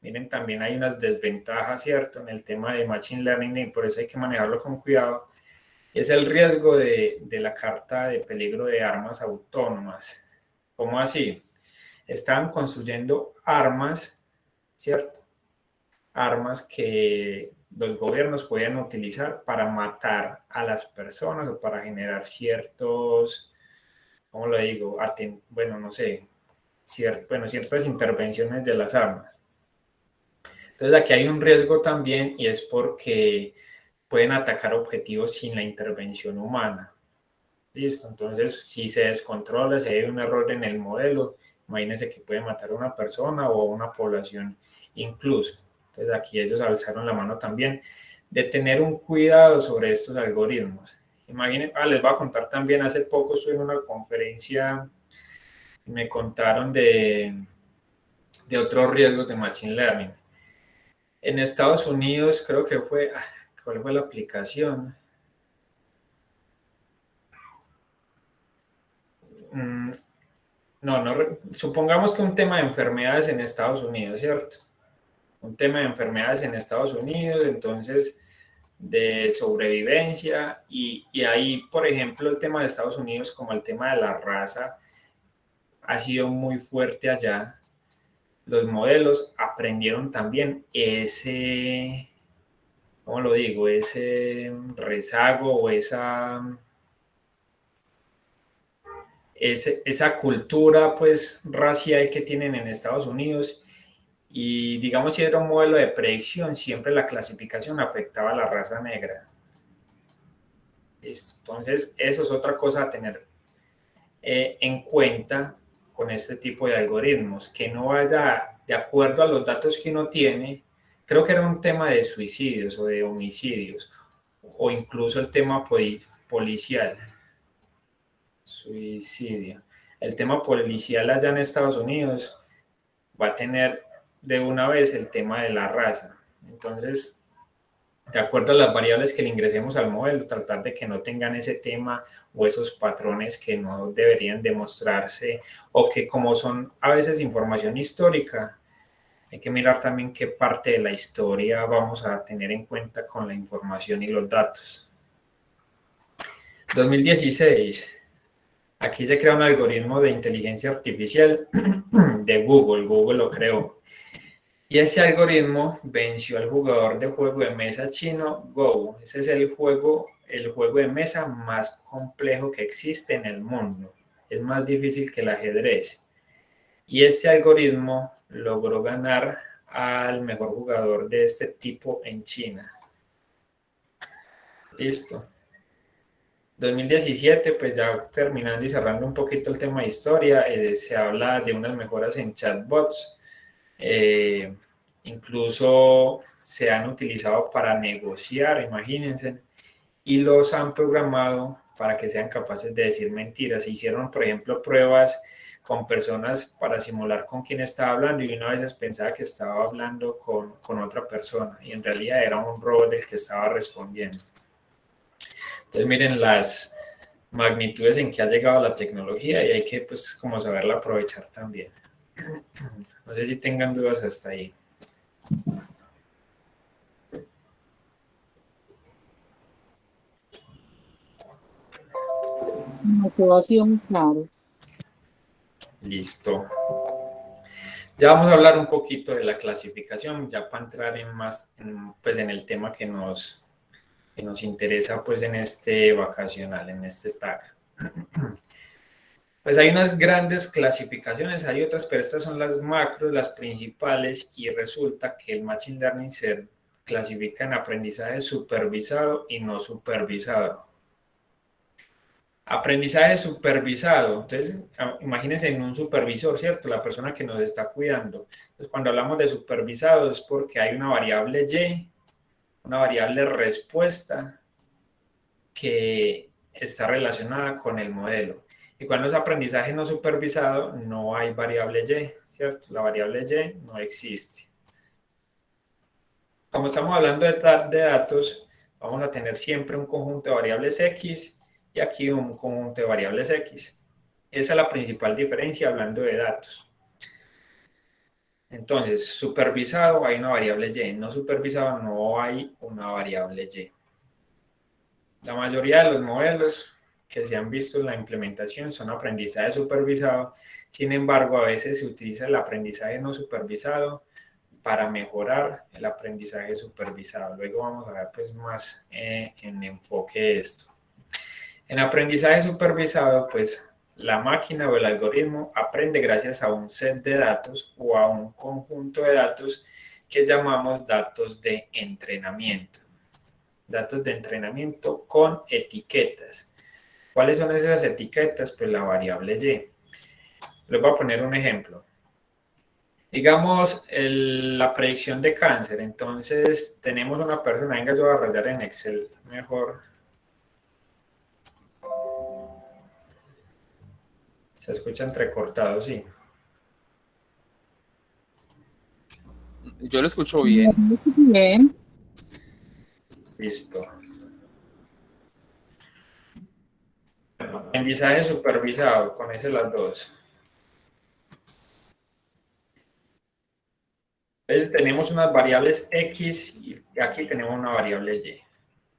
Miren, también hay unas desventajas, ¿cierto?, en el tema de Machine Learning, y por eso hay que manejarlo con cuidado. Es el riesgo de la carta de peligro de armas autónomas. ¿Cómo así? Estaban construyendo armas, ¿cierto? Armas que los gobiernos podían utilizar para matar a las personas o para generar ciertos, ¿cómo lo digo? No sé, ciertas intervenciones de las armas. Entonces aquí hay un riesgo también, y es porque pueden atacar objetivos sin la intervención humana. Listo, entonces si se descontrola, si hay un error en el modelo, imagínense que puede matar a una persona o a una población incluso. Entonces aquí ellos alzaron la mano también de tener un cuidado sobre estos algoritmos. Imaginen, les voy a contar también, hace poco estuve en una conferencia y me contaron de otros riesgos de Machine Learning. En Estados Unidos creo que fue, ¿cuál fue la aplicación? Supongamos que un tema de enfermedades en Estados Unidos, ¿cierto? Un tema de enfermedades en Estados Unidos, entonces de sobrevivencia, y ahí, por ejemplo, el tema de Estados Unidos, como el tema de la raza, ha sido muy fuerte allá. Los modelos aprendieron también ese, ¿cómo lo digo?, ese rezago o esa cultura pues racial que tienen en Estados Unidos, y digamos, si era un modelo de predicción, siempre la clasificación afectaba a la raza negra. ¿Listo? Entonces eso es otra cosa a tener en cuenta con este tipo de algoritmos, que no vaya de acuerdo a los datos que uno tiene. Creo que era un tema de suicidios o de homicidios, o incluso el tema policial. Suicidio. El tema policial allá en Estados Unidos va a tener de una vez el tema de la raza. Entonces, de acuerdo a las variables que le ingresemos al modelo, tratar de que no tengan ese tema o esos patrones que no deberían demostrarse, o que, como son a veces información histórica, hay que mirar también qué parte de la historia vamos a tener en cuenta con la información y los datos. 2016. Aquí se crea un algoritmo de inteligencia artificial de Google. Google lo creó. Y ese algoritmo venció al jugador de juego de mesa chino Go. Ese es el juego de mesa más complejo que existe en el mundo. Es más difícil que el ajedrez. Y este algoritmo logró ganar al mejor jugador de este tipo en China. Listo. 2017, pues ya terminando y cerrando un poquito el tema de historia, se habla de unas mejoras en chatbots. Incluso se han utilizado para negociar, imagínense, y los han programado para que sean capaces de decir mentiras. Se hicieron, por ejemplo, pruebas con personas para simular con quién estaba hablando y una vez pensaba que estaba hablando con otra persona y en realidad era un robot el que estaba respondiendo. Entonces miren las magnitudes en que ha llegado la tecnología y hay que pues como saberla aprovechar también. No sé si tengan dudas hasta ahí. No, todo ha sido muy claro. Listo. Ya vamos a hablar un poquito de la clasificación, ya para entrar en el tema que nos interesa pues en este vacacional, en este tag. Pues hay unas grandes clasificaciones, hay otras, pero estas son las macros, las principales, y resulta que el Machine Learning se clasifica en aprendizaje supervisado y no supervisado. Aprendizaje supervisado, entonces imagínense en un supervisor, ¿cierto? La persona que nos está cuidando. Entonces cuando hablamos de supervisado es porque hay una variable Y, una variable respuesta que está relacionada con el modelo. Y cuando es aprendizaje no supervisado, no hay variable Y, ¿cierto? La variable Y no existe. Como estamos hablando de datos, vamos a tener siempre un conjunto de variables X y aquí un conjunto de variables X. Esa es la principal diferencia hablando de datos. Entonces, supervisado hay una variable Y, no supervisado no hay una variable Y. La mayoría de los modelos que se han visto en la implementación son aprendizaje supervisado, sin embargo, a veces se utiliza el aprendizaje no supervisado para mejorar el aprendizaje supervisado. Luego vamos a ver pues más en enfoque esto. En aprendizaje supervisado, pues la máquina o el algoritmo aprende gracias a un set de datos o a un conjunto de datos que llamamos datos de entrenamiento. Datos de entrenamiento con etiquetas. ¿Cuáles son esas etiquetas? Pues la variable Y. Les voy a poner un ejemplo. Digamos la predicción de cáncer. Entonces tenemos una persona, venga, yo voy a rayar en Excel mejor. Se escucha entrecortado, sí. Yo lo escucho bien. Bien. Listo. Aprendizaje supervisado, con esas las dos. Entonces tenemos unas variables X y aquí tenemos una variable Y.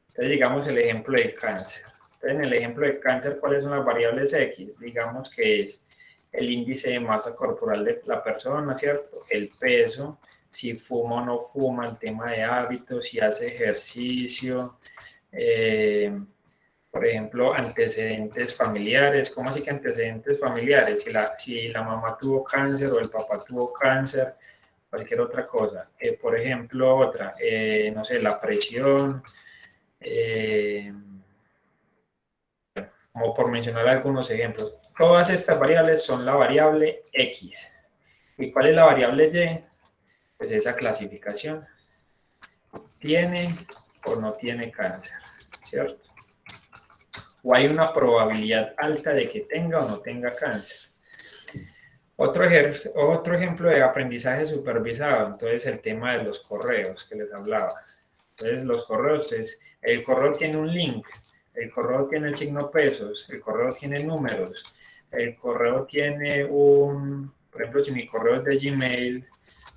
Entonces digamos el ejemplo del cáncer. Entonces en el ejemplo del cáncer, ¿cuáles son las variables X? Digamos que es el índice de masa corporal de la persona, ¿cierto? El peso, si fuma o no fuma, el tema de hábitos, si hace ejercicio, por ejemplo, antecedentes familiares. ¿Cómo así que antecedentes familiares? Si la mamá tuvo cáncer o el papá tuvo cáncer, cualquier otra cosa. Por ejemplo, otra, no sé, la presión, como por mencionar algunos ejemplos. Todas estas variables son la variable X. ¿Y cuál es la variable Y? Pues esa clasificación. ¿Tiene o no tiene cáncer? ¿Cierto? O hay una probabilidad alta de que tenga o no tenga cáncer. Otro ejemplo de aprendizaje supervisado, entonces el tema de los correos que les hablaba. Entonces los correos, el correo tiene un link, el correo tiene el signo pesos, el correo tiene números, el correo tiene por ejemplo, si mi correo es de Gmail,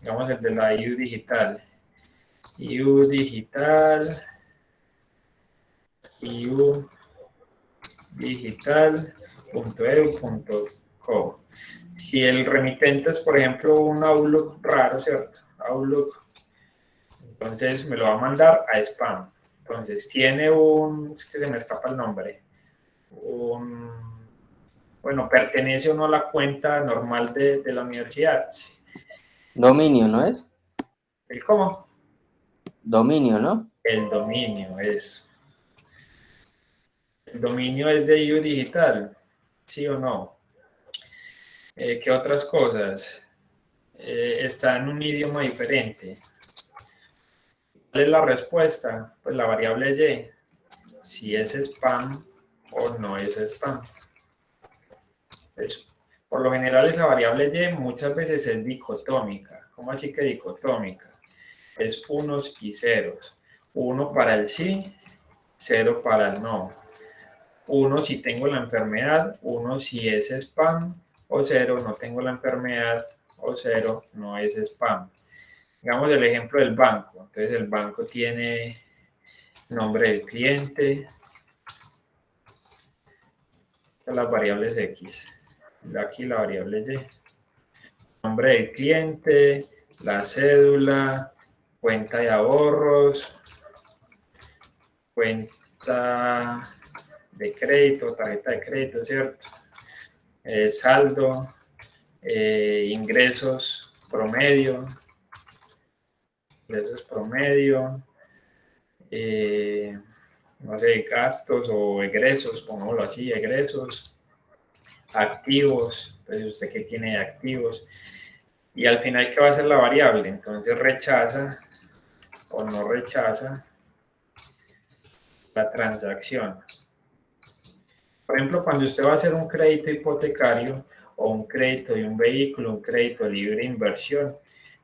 digamos el de la IU digital. IU digital, iudigital.edu.co. Si el remitente es, por ejemplo, un Outlook raro, ¿cierto? Outlook, entonces me lo va a mandar a spam. Entonces tiene es que se me escapa el nombre, bueno, pertenece o no a la cuenta normal de la universidad. Dominio, ¿no es? ¿El cómo? Dominio, ¿no? El dominio es. El dominio es de IU Digital, ¿sí o no? ¿Qué otras cosas? Está en un idioma diferente. ¿Cuál es la respuesta? Pues la variable y, si es spam o no es spam. Pues, por lo general esa variable y muchas veces es dicotómica. ¿Cómo así que dicotómica? Es unos y ceros. 1 para el sí, 0 para el no. 1 si tengo la enfermedad, 1 si es spam, o 0 no tengo la enfermedad, o 0 no es spam. Digamos el ejemplo del banco. Entonces el banco tiene nombre del cliente, las variables X. Aquí la variable Y. Nombre del cliente, la cédula, cuenta de ahorros, cuenta de crédito, tarjeta de crédito, ¿cierto? Saldo, ingresos promedio, no sé, gastos o egresos, pongámoslo así, egresos, activos, entonces usted qué tiene de activos, y al final, ¿qué va a ser la variable? Entonces rechaza o no rechaza la transacción. Por ejemplo, cuando usted va a hacer un crédito hipotecario o un crédito de un vehículo, un crédito de libre inversión,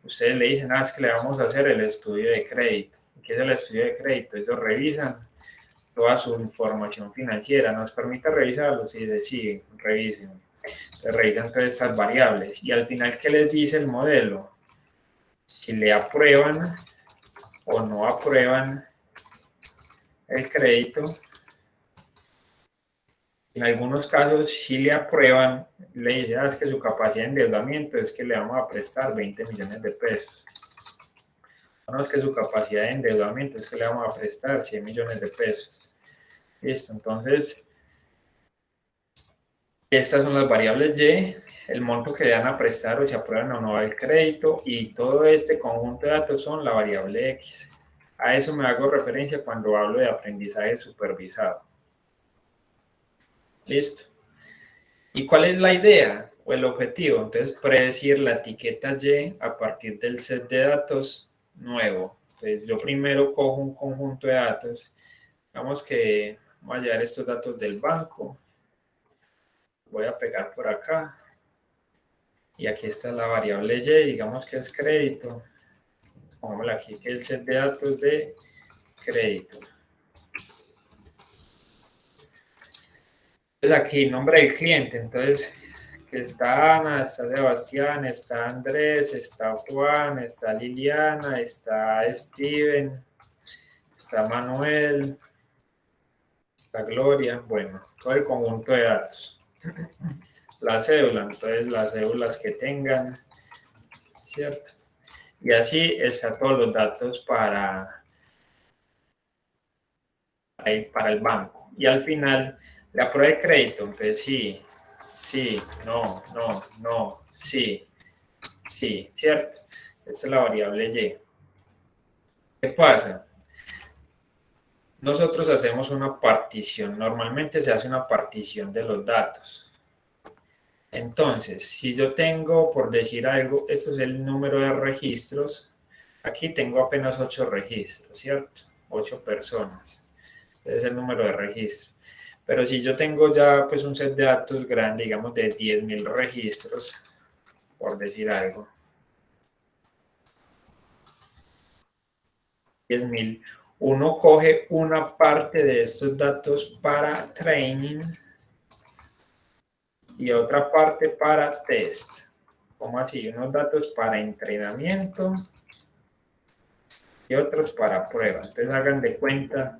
ustedes le dicen, es que le vamos a hacer el estudio de crédito. ¿Qué es el estudio de crédito? Ellos revisan toda su información financiera. ¿Nos permite revisarlo? Sí, sí, revisen. Entonces, revisan todas estas variables. Y al final, ¿qué les dice el modelo? Si le aprueban o no aprueban el crédito. En algunos casos, si le aprueban, le dicen es que su capacidad de endeudamiento es que le vamos a prestar 20 millones de pesos. No, es que su capacidad de endeudamiento es que le vamos a prestar 100 millones de pesos. Listo, entonces, estas son las variables Y, el monto que le van a prestar o si aprueban o no el crédito, y todo este conjunto de datos son la variable X. A eso me hago referencia cuando hablo de aprendizaje supervisado. Listo. ¿Y cuál es la idea o el objetivo? Entonces, predecir la etiqueta Y a partir del set de datos nuevo. Entonces, yo primero cojo un conjunto de datos. Digamos que voy a hallar estos datos del banco. Voy a pegar por acá. Y aquí está la variable Y, digamos que es crédito. Pongámosle aquí que es el set de datos de crédito. Entonces aquí, nombre del cliente. Entonces, que está Ana, está Sebastián, está Andrés, está Juan, está Liliana, está Steven, está Manuel, está Gloria. Bueno, todo el conjunto de datos. La cédula, entonces las cédulas que tengan, ¿cierto? Y así están todos los datos para el banco. Y al final, le aprueba el crédito, entonces sí, no, sí, ¿cierto? Esta es la variable Y. ¿Qué pasa? Nosotros hacemos una partición, normalmente se hace una partición de los datos. Entonces, si yo tengo, por decir algo, esto es el número de registros, aquí tengo apenas 8 registros, ¿cierto? 8 personas. Este es el número de registros. Pero si yo tengo ya pues un set de datos grande, digamos de 10.000 registros, por decir algo, 10.000, uno coge una parte de estos datos para training y otra parte para test. ¿Cómo así? Unos datos para entrenamiento y otros para prueba. Entonces hagan de cuenta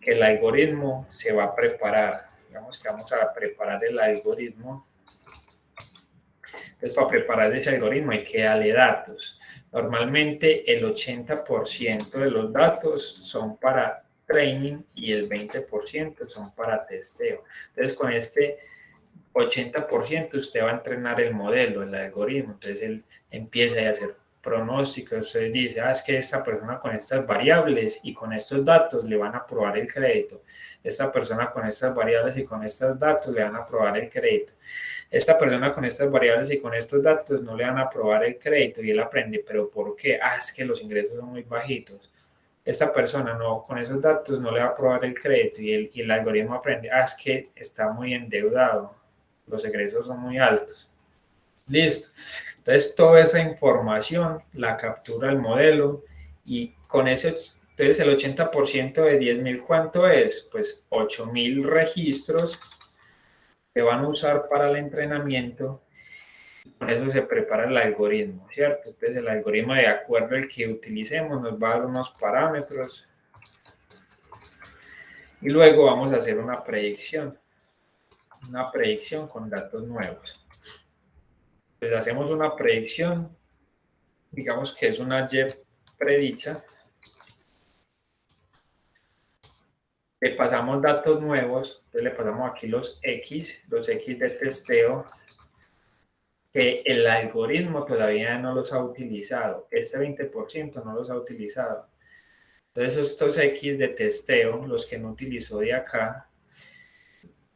que el algoritmo se va a preparar. Digamos que vamos a preparar el algoritmo. Entonces, para preparar ese algoritmo hay que darle datos. Normalmente el 80% de los datos son para training y el 20% son para testeo. Entonces, con este 80% usted va a entrenar el modelo, el algoritmo. Entonces, él empieza a hacer pronósticos. Usted dice, es que esta persona con estas variables y con estos datos le van a aprobar el crédito. Esta persona con estas variables y con estos datos le van a aprobar el crédito. Esta persona con estas variables y con estos datos no le van a aprobar el crédito, y él aprende, ¿pero por qué? Es que los ingresos son muy bajitos. Esta persona no, con esos datos no le va a aprobar el crédito, y el algoritmo aprende, es que está muy endeudado, los ingresos son muy altos. Listo. Entonces, toda esa información la captura el modelo, y con ese, entonces el 80% de 10.000, ¿cuánto es? Pues 8.000 registros que van a usar para el entrenamiento. Con eso se prepara el algoritmo, ¿cierto? Entonces el algoritmo, de acuerdo al que utilicemos, nos va a dar unos parámetros y luego vamos a hacer una predicción con datos nuevos. Entonces hacemos una predicción, digamos que es una Y predicha. Le pasamos datos nuevos, entonces le pasamos aquí los X de testeo, que el algoritmo todavía no los ha utilizado. Este 20% no los ha utilizado. Entonces estos X de testeo, los que no utilizó de acá,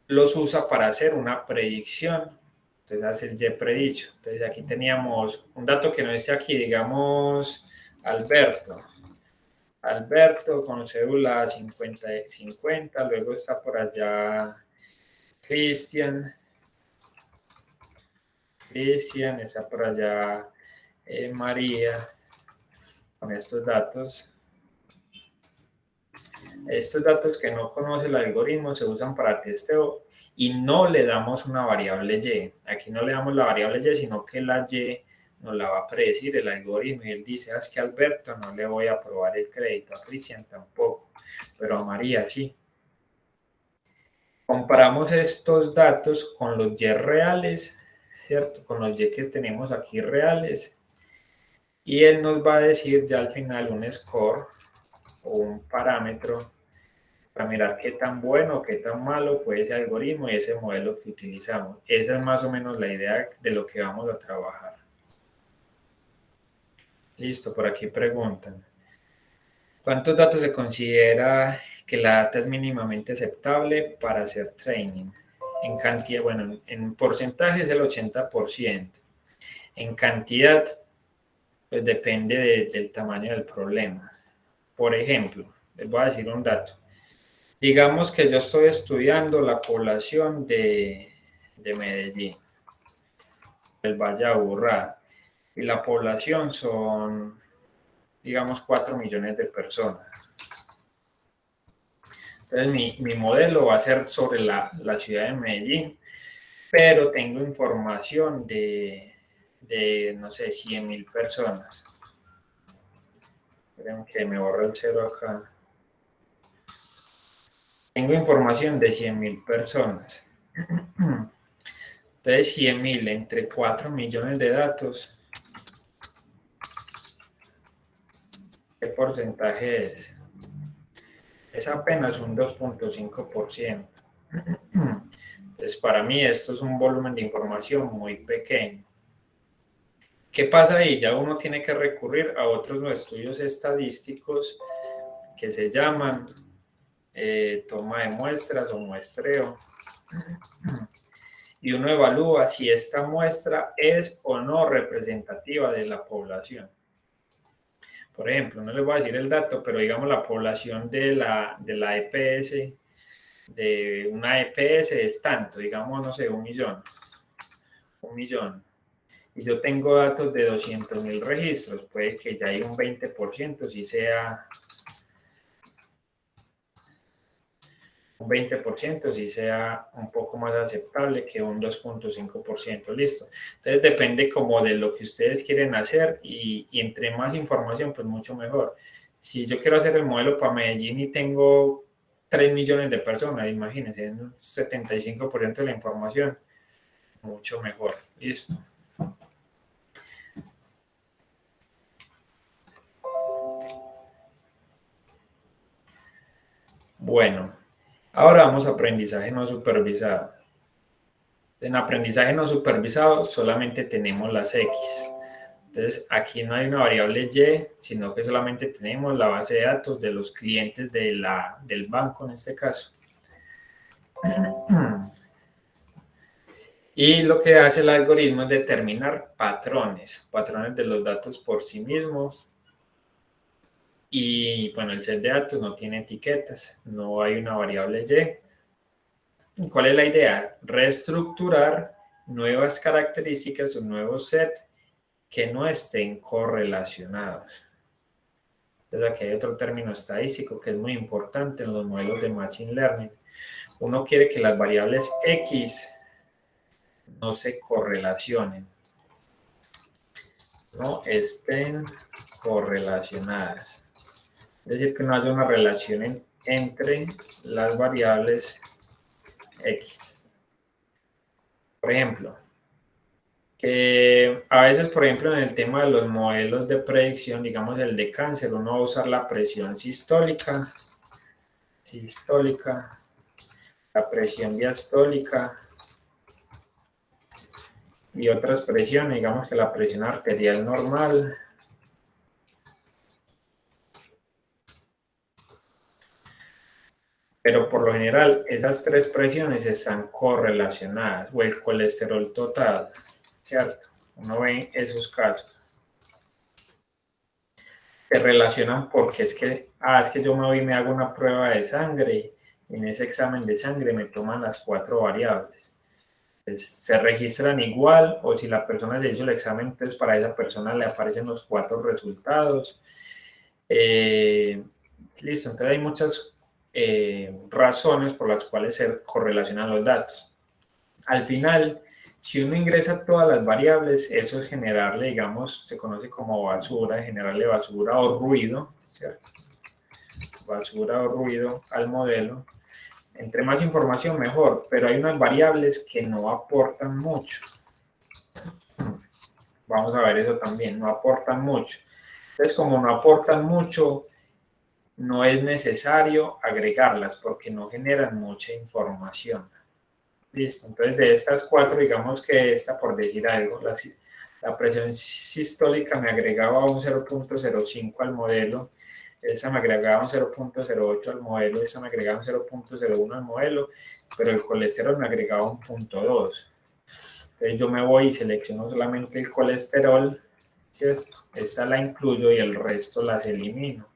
los usa para hacer una predicción. Entonces hace el Y predicho. Entonces aquí teníamos un dato que no esté aquí, digamos Alberto con cédula 50, luego está por allá Cristian, está por allá María, con estos datos. Estos datos que no conoce el algoritmo se usan para testeo y no le damos una variable Y. Aquí no le damos la variable Y, sino que la Y nos la va a predecir el algoritmo, y él dice, es que a Alberto no le voy a aprobar el crédito, a Cristian tampoco, pero a María sí. Comparamos estos datos con los Y reales, ¿cierto? Con los Y que tenemos aquí reales, y él nos va a decir ya al final un score o un parámetro para mirar qué tan bueno o qué tan malo fue ese algoritmo y ese modelo que utilizamos. Esa es más o menos la idea de lo que vamos a trabajar. Listo, por aquí preguntan. ¿Cuántos datos se considera que la data es mínimamente aceptable para hacer training? En cantidad, bueno, en porcentaje es el 80%. En cantidad, pues depende del tamaño del problema. Por ejemplo, les voy a decir un dato. Digamos que yo estoy estudiando la población de Medellín, el Valle de Aburrá, y la población son, digamos, 4 millones de personas. Entonces, mi modelo va a ser sobre la ciudad de Medellín, pero tengo información de no sé, 100.000 personas. Esperen que me borre el cero acá. Tengo información de 100.000 personas. Entonces, 100.000 entre 4 millones de datos, ¿qué porcentaje es? Es apenas un 2.5%. Entonces, para mí esto es un volumen de información muy pequeño. ¿Qué pasa ahí? Ya uno tiene que recurrir a otros estudios estadísticos que se llaman toma de muestras o muestreo. Y uno evalúa si esta muestra es o no representativa de la población. Por ejemplo, no les voy a decir el dato, pero digamos la población de la EPS, de una EPS es tanto, digamos, no sé, 1 millón. 1 millón. Y yo tengo datos de 200.000 registros, puede que ya hay un 20% si sea un 20% sí sea un poco más aceptable que un 2.5%, listo. Entonces depende como de lo que ustedes quieren hacer y entre más información, pues mucho mejor. Si yo quiero hacer el modelo para Medellín y tengo 3 millones de personas, imagínense, un 75% de la información, mucho mejor, listo. Bueno, ahora vamos a aprendizaje no supervisado. En aprendizaje no supervisado solamente tenemos las X. Entonces, aquí no hay una variable Y, sino que solamente tenemos la base de datos de los clientes del banco en este caso. Y lo que hace el algoritmo es determinar patrones de los datos por sí mismos. Y bueno, el set de datos no tiene etiquetas, no hay una variable Y. ¿Cuál es la idea? Reestructurar nuevas características, un nuevo set que no estén correlacionados. Entonces aquí hay otro término estadístico que es muy importante en los modelos de Machine Learning. Uno quiere que las variables X no se correlacionen, no estén correlacionadas. Es decir, que no haya una relación entre las variables X. Por ejemplo, que a veces, por ejemplo, en el tema de los modelos de predicción, digamos el de cáncer, uno va a usar la presión sistólica, la presión diastólica y otras presiones, digamos que la presión arterial normal, pero por lo general esas tres presiones están correlacionadas, o el colesterol total, ¿cierto? Uno ve esos casos. Se relacionan porque es que yo me voy y me hago una prueba de sangre y en ese examen de sangre me toman las 4 variables. Entonces, se registran igual o si la persona se hizo el examen, entonces para esa persona le aparecen los 4 resultados. Listo, entonces hay muchas razones por las cuales se correlacionan los datos. Al final, si uno ingresa todas las variables, eso es generarle, digamos, se conoce como basura, generarle basura o ruido, ¿cierto? Basura o ruido al modelo. Entre más información, mejor, pero hay unas variables que no aportan mucho. Vamos a ver eso también, no aportan mucho. Entonces, como no aportan mucho, no es necesario agregarlas porque no generan mucha información. Listo, entonces de estas 4, digamos que esta, por decir algo, la presión sistólica me agregaba un 0.05 al modelo, esa me agregaba un 0.08 al modelo, esa me agregaba un 0.01 al modelo, pero el colesterol me agregaba un 0.2. Entonces yo me voy y selecciono solamente el colesterol, ¿cierto? Esta la incluyo y el resto las elimino.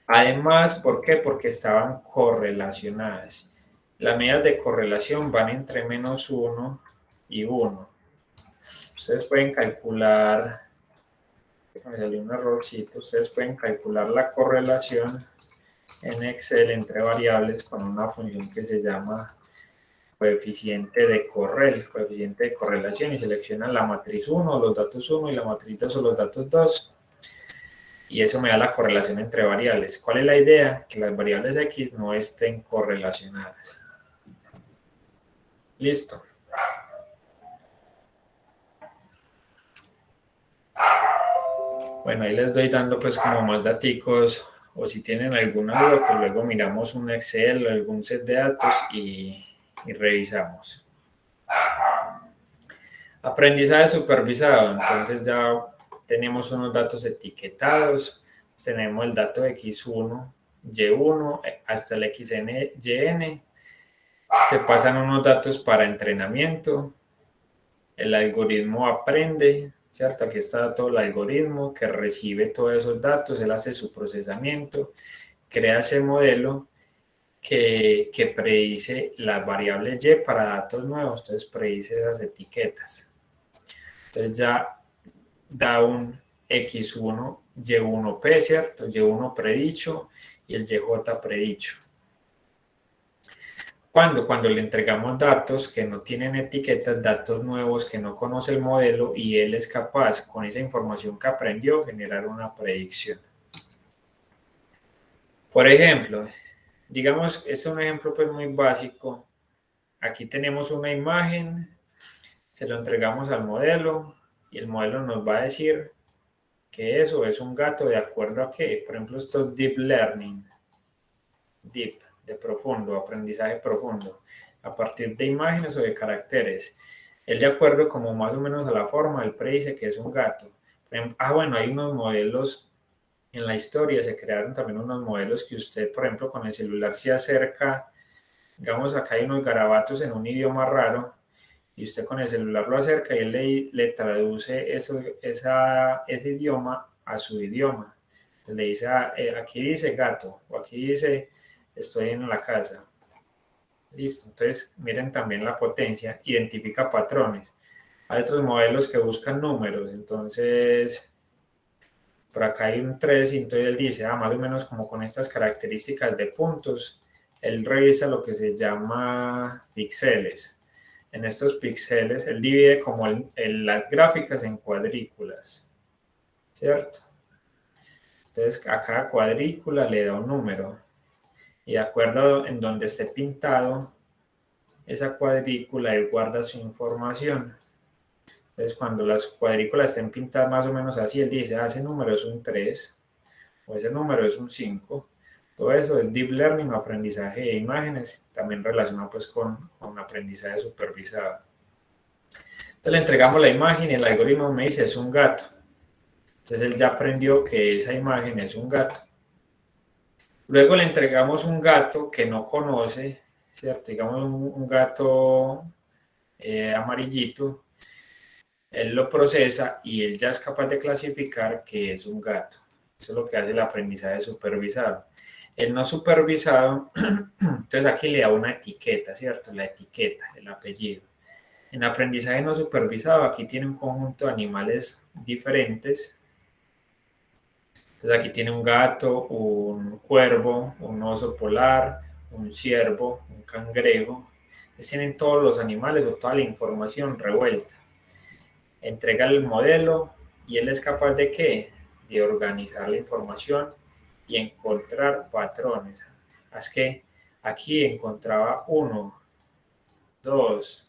Además, ¿por qué? Porque estaban correlacionadas. Las medidas de correlación van entre -1 y 1. Ustedes pueden calcular, me salió un errorcito, ustedes pueden calcular la correlación en Excel entre variables con una función que se llama coeficiente de correlación y seleccionan la matriz 1, los datos 1 y la matriz 2 o los datos 2. Y eso me da la correlación entre variables. ¿Cuál es la idea? Que las variables X no estén correlacionadas. Listo. Bueno, ahí les doy dando pues como más daticos, o si tienen alguna duda, pues luego miramos un Excel o algún set de datos y revisamos. Aprendizaje supervisado, entonces ya tenemos unos datos etiquetados, tenemos el dato X1, Y1 hasta el XN, YN, se pasan unos datos para entrenamiento, el algoritmo aprende, ¿cierto? Aquí está todo el algoritmo que recibe todos esos datos, él hace su procesamiento, crea ese modelo que predice las variables Y para datos nuevos, entonces predice esas etiquetas. Entonces ya da un X1, Y1P, ¿cierto? Y1 predicho y el YJ predicho. Cuando le entregamos datos que no tienen etiquetas, datos nuevos que no conoce el modelo y él es capaz, con esa información que aprendió, generar una predicción. Por ejemplo, digamos, este es un ejemplo pues muy básico. Aquí tenemos una imagen, se lo entregamos al modelo y el modelo nos va a decir que eso es un gato de acuerdo a qué. Por ejemplo, esto es Deep Learning. Deep, de profundo, aprendizaje profundo, a partir de imágenes o de caracteres. Él, de acuerdo como más o menos a la forma, él predice que es un gato. Bueno, hay unos modelos en la historia, se crearon también unos modelos que usted, por ejemplo, con el celular se acerca, digamos, acá hay unos garabatos en un idioma raro, y usted con el celular lo acerca y él le traduce ese idioma a su idioma. Entonces le dice, aquí dice gato, o aquí dice estoy en la casa. Listo, entonces miren también la potencia, identifica patrones. Hay otros modelos que buscan números, entonces por acá hay un 3 y entonces él dice, más o menos como con estas características de puntos, él revisa lo que se llama píxeles. En estos píxeles, él divide como las gráficas en cuadrículas, ¿cierto? Entonces a cada cuadrícula le da un número y de acuerdo en donde esté pintado esa cuadrícula, él guarda su información. Entonces cuando las cuadrículas estén pintadas más o menos así, él dice, ese número es un 3 o ese número es un 5. Todo eso es Deep Learning o aprendizaje de imágenes, también relacionado pues con aprendizaje supervisado. Entonces le entregamos la imagen y el algoritmo me dice, es un gato. Entonces él ya aprendió que esa imagen es un gato. Luego le entregamos un gato que no conoce, ¿cierto? Digamos un gato amarillito. Él lo procesa y él ya es capaz de clasificar que es un gato. Eso es lo que hace el aprendizaje supervisado. El no supervisado, entonces aquí le da una etiqueta, ¿cierto? La etiqueta, el apellido. En aprendizaje no supervisado, aquí tiene un conjunto de animales diferentes. Entonces aquí tiene un gato, un cuervo, un oso polar, un ciervo, un cangrejo. Entonces tienen todos los animales o toda la información revuelta. Entrega el modelo y él es capaz de ¿qué? De organizar la información y encontrar patrones. Es que aquí encontraba 1, 2,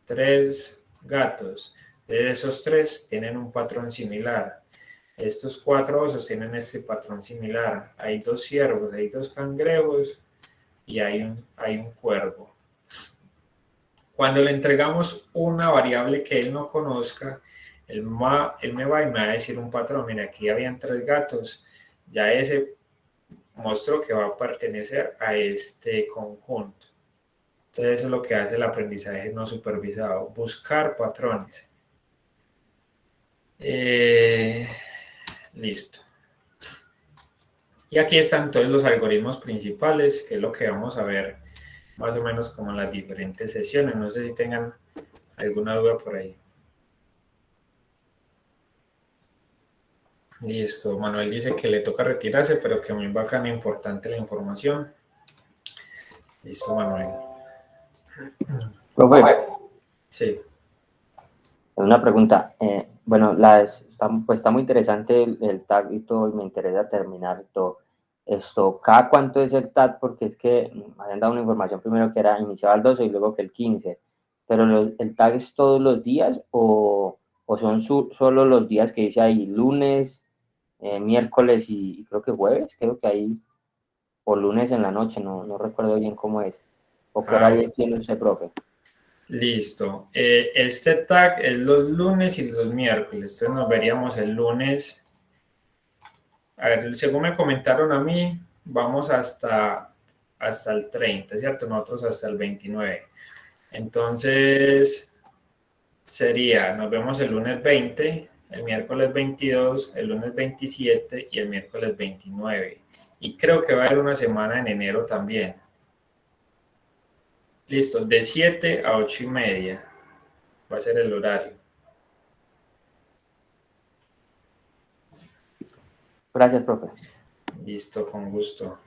3 gatos. De esos 3 tienen un patrón similar. Estos 4 osos tienen este patrón similar. Hay 2 ciervos, hay 2 cangrejos y hay un cuervo. Cuando le entregamos una variable que él no conozca, él me va y me va a decir un patrón. Mira, aquí habían 3 gatos. Ya ese mostró que va a pertenecer a este conjunto. Entonces eso es lo que hace el aprendizaje no supervisado, buscar patrones. Listo. Y aquí están todos los algoritmos principales, que es lo que vamos a ver más o menos como en las diferentes sesiones. No sé si tengan alguna duda por ahí. Listo, Manuel dice que le toca retirarse, pero que muy bacana, importante la información. Listo, Manuel. Profe, Sí. una pregunta. Bueno, está muy interesante el tag y todo, y me interesa terminar todo. ¿Cada cuánto es el tag? Porque es que me habían dado una información primero que era iniciaba el 12 y luego que el 15. Pero ¿el tag es todos los días o son solo los días que dice ahí, lunes, miércoles y creo que jueves? Creo que ahí, o lunes en la noche, no recuerdo bien cómo es. ¿O qué horario tiene usted, profe? Listo. Este tag es los lunes y los miércoles. Entonces nos veríamos el lunes. A ver, según me comentaron a mí, vamos hasta el 30, ¿cierto? Nosotros hasta el 29. Entonces nos vemos el lunes 20, el miércoles 22, el lunes 27 y el miércoles 29. Y creo que va a haber una semana en enero también. Listo, de 7 a 8:30 va a ser el horario. Gracias, profe. Listo, con gusto.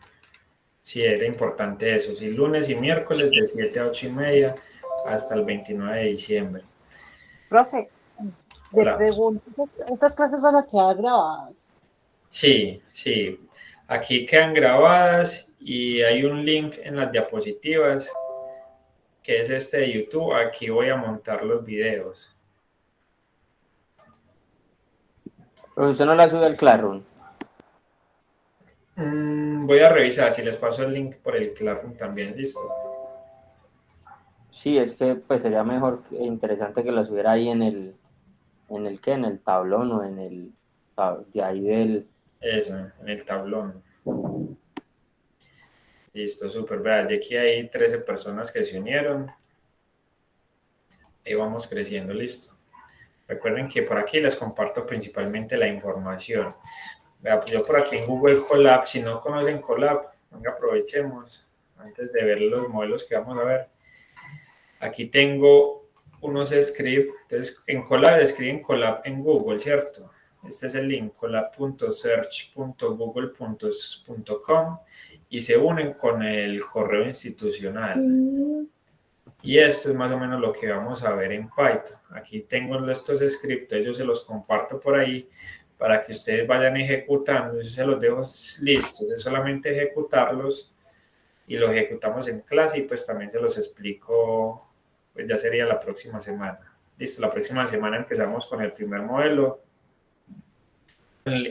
Sí, era importante eso. Sí, lunes y miércoles de 7 a 8:30 hasta el 29 de diciembre. Profe, le Hola. pregunto, ¿estas clases van a quedar grabadas? Sí, sí. Aquí quedan grabadas y hay un link en las diapositivas que es este de YouTube. Aquí voy a montar los videos. Pero usted no la sube al Classroom. Voy a revisar si les paso el link por el Classroom también, listo. Sí, es que pues sería mejor, interesante que la subiera ahí en el tablón o en el, de ahí del... Eso, en el tablón. Listo, súper. Vea, ya aquí hay 13 personas que se unieron. Ahí vamos creciendo, listo. Recuerden que por aquí les comparto principalmente la información. Vea, pues yo por aquí en Google Colab, si no conocen Colab, venga, aprovechemos antes de ver los modelos que vamos a ver. Aquí tengo unos scripts. Entonces, en Colab escriben Colab en Google, ¿cierto? Este es el link, colab.search.google.com y se unen con el correo institucional. Y esto es más o menos lo que vamos a ver en Python. Aquí tengo estos scripts, yo se los comparto por ahí para que ustedes vayan ejecutando. Yo se los dejo listos, es solamente ejecutarlos y lo ejecutamos en clase y pues también se los explico, pues ya sería la próxima semana. Listo, la próxima semana empezamos con el primer modelo,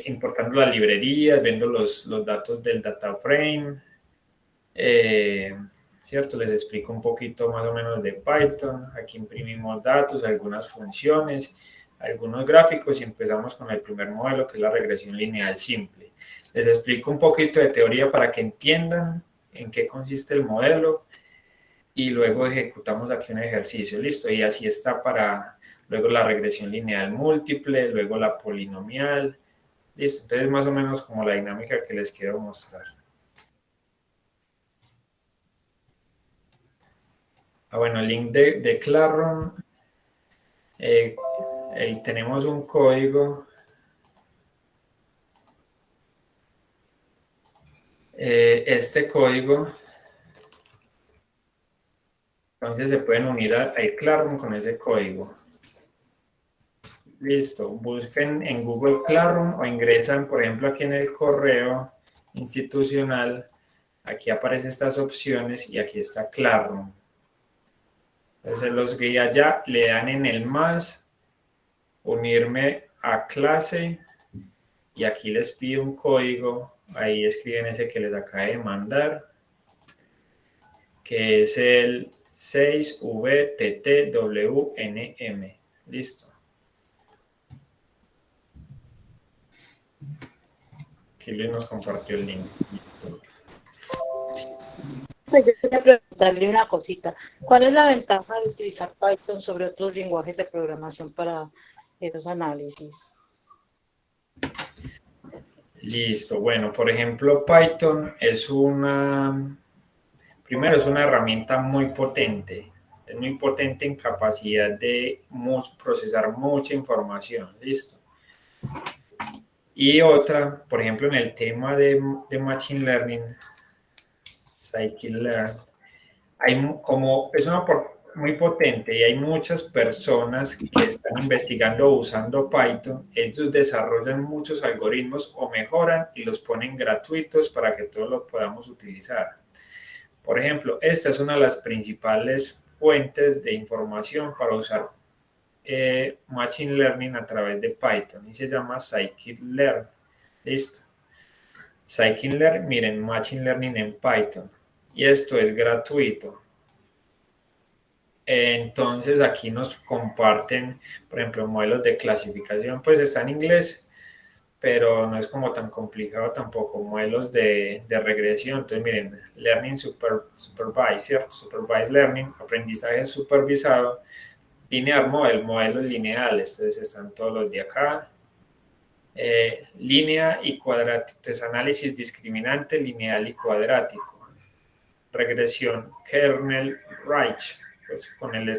importando las librerías, viendo los datos del data frame, ¿cierto? Les explico un poquito más o menos de Python. Aquí imprimimos datos, algunas funciones, algunos gráficos y empezamos con el primer modelo que es la regresión lineal simple. Les explico un poquito de teoría para que entiendan en qué consiste el modelo y luego ejecutamos aquí un ejercicio, listo, y así está para luego la regresión lineal múltiple, luego la polinomial, listo, entonces más o menos como la dinámica que les quiero mostrar. Bueno, el link de Classroom, ahí tenemos un código. Este código, entonces se pueden unir al Classroom con ese código. Listo, busquen en Google Classroom o ingresan, por ejemplo, aquí en el correo institucional. Aquí aparecen estas opciones y aquí está Classroom. Entonces los guía allá, le dan en el más, unirme a clase y aquí les pido un código. Ahí escriben ese que les acabé de mandar, que es el 6VTTWNM. Listo. Aquí Luis nos compartió el link. Listo. Yo quería preguntarle una cosita. ¿Cuál es la ventaja de utilizar Python sobre otros lenguajes de programación para esos análisis? Listo. Bueno, por ejemplo, Python es primero es una herramienta muy potente. Es muy potente en capacidad de procesar mucha información. Listo. Y otra, por ejemplo, en el tema de Machine Learning, Scikit-learn, es muy potente y hay muchas personas que están investigando usando Python. Ellos desarrollan muchos algoritmos o mejoran y los ponen gratuitos para que todos los podamos utilizar. Por ejemplo, esta es una de las principales fuentes de información para usar Machine Learning a través de Python y se llama Scikit-learn. Listo. Scikit-learn, miren, Machine Learning en Python. Y esto es gratuito. Entonces aquí nos comparten, por ejemplo, modelos de clasificación, pues está en inglés, pero no es como tan complicado tampoco, modelos de regresión. Entonces miren, Learning Supervised, ¿cierto? Supervised Learning, aprendizaje supervisado, Linear Model, modelos lineales, entonces están todos los de acá. Línea y cuadrático, entonces análisis discriminante, lineal y cuadrático. Regresión kernel Reich, pues con el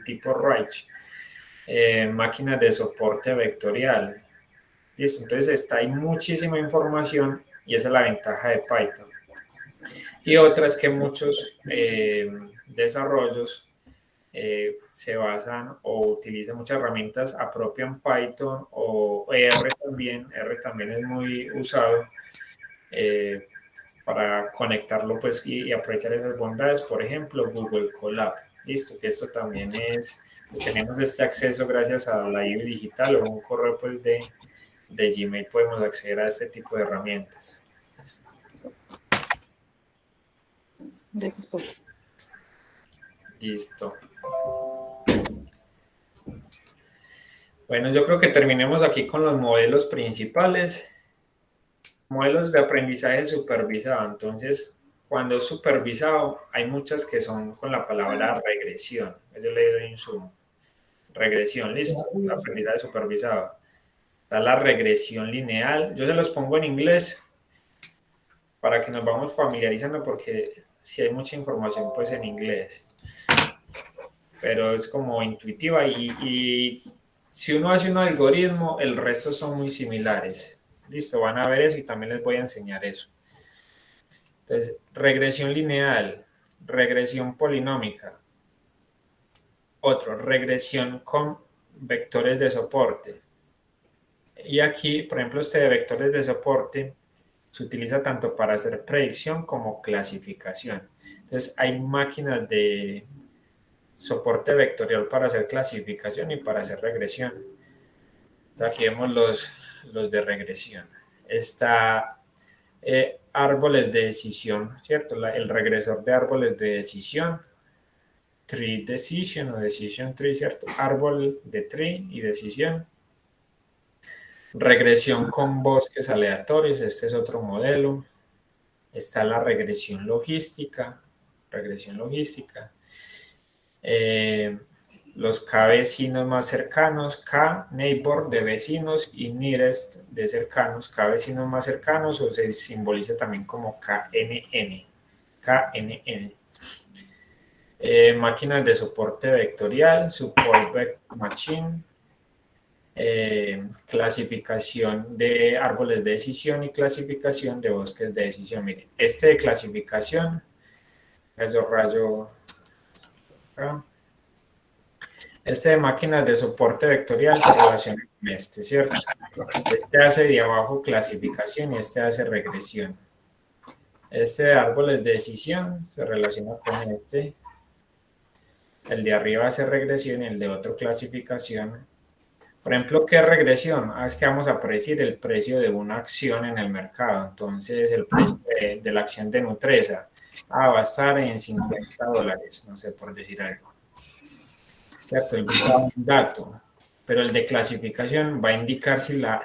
tipo Reich. Máquinas de soporte vectorial. ¿Listo? Entonces hay muchísima información y esa es la ventaja de Python. Y otra es que muchos desarrollos se basan o utilizan muchas herramientas, apropian Python o R también es muy usado para conectarlo pues, y aprovechar esas bondades, por ejemplo, Google Colab. Listo, que esto también es, pues tenemos este acceso gracias a la IB digital o un correo pues de Gmail, podemos acceder a este tipo de herramientas. Listo. Bueno, yo creo que terminemos aquí con los modelos principales. Modelos de aprendizaje supervisado. Entonces, cuando es supervisado, hay muchas que son con la palabra regresión. Yo le doy un zoom. Regresión, listo. Aprendizaje supervisado. Está la regresión lineal. Yo se los pongo en inglés para que nos vamos familiarizando porque si hay mucha información pues en inglés. Pero es como intuitiva y si uno hace un algoritmo, el resto son muy similares. Listo, van a ver eso y también les voy a enseñar eso. Entonces, regresión lineal, regresión polinómica. Otro, regresión con vectores de soporte. Y aquí, por ejemplo, este de vectores de soporte se utiliza tanto para hacer predicción como clasificación. Entonces, hay máquinas de soporte vectorial para hacer clasificación y para hacer regresión. Entonces, aquí vemos los de regresión. Está árboles de decisión, ¿cierto? El regresor de árboles de decisión. Tree decision o decision tree, ¿cierto? Árbol de tree y decisión. Regresión con bosques aleatorios, este es otro modelo. Está la regresión logística. Los K vecinos más cercanos, K neighbor de vecinos y nearest de cercanos, K vecinos más cercanos, o se simboliza también como KNN. Máquinas de soporte vectorial, support vector machine, clasificación de árboles de decisión y clasificación de bosques de decisión. Miren, este de clasificación, eso rayo acá. Este de máquinas de soporte vectorial se relaciona con este, ¿cierto? Este hace de abajo clasificación y este hace regresión. Este de árboles de decisión se relaciona con este. El de arriba hace regresión y el de otro clasificación. Por ejemplo, ¿qué es regresión? Es que vamos a predecir el precio de una acción en el mercado. Entonces, el precio de la acción de Nutresa va a estar en $50, no sé, por decir algo. ¿Cierto? Él busca un dato, pero el de clasificación va a indicar si la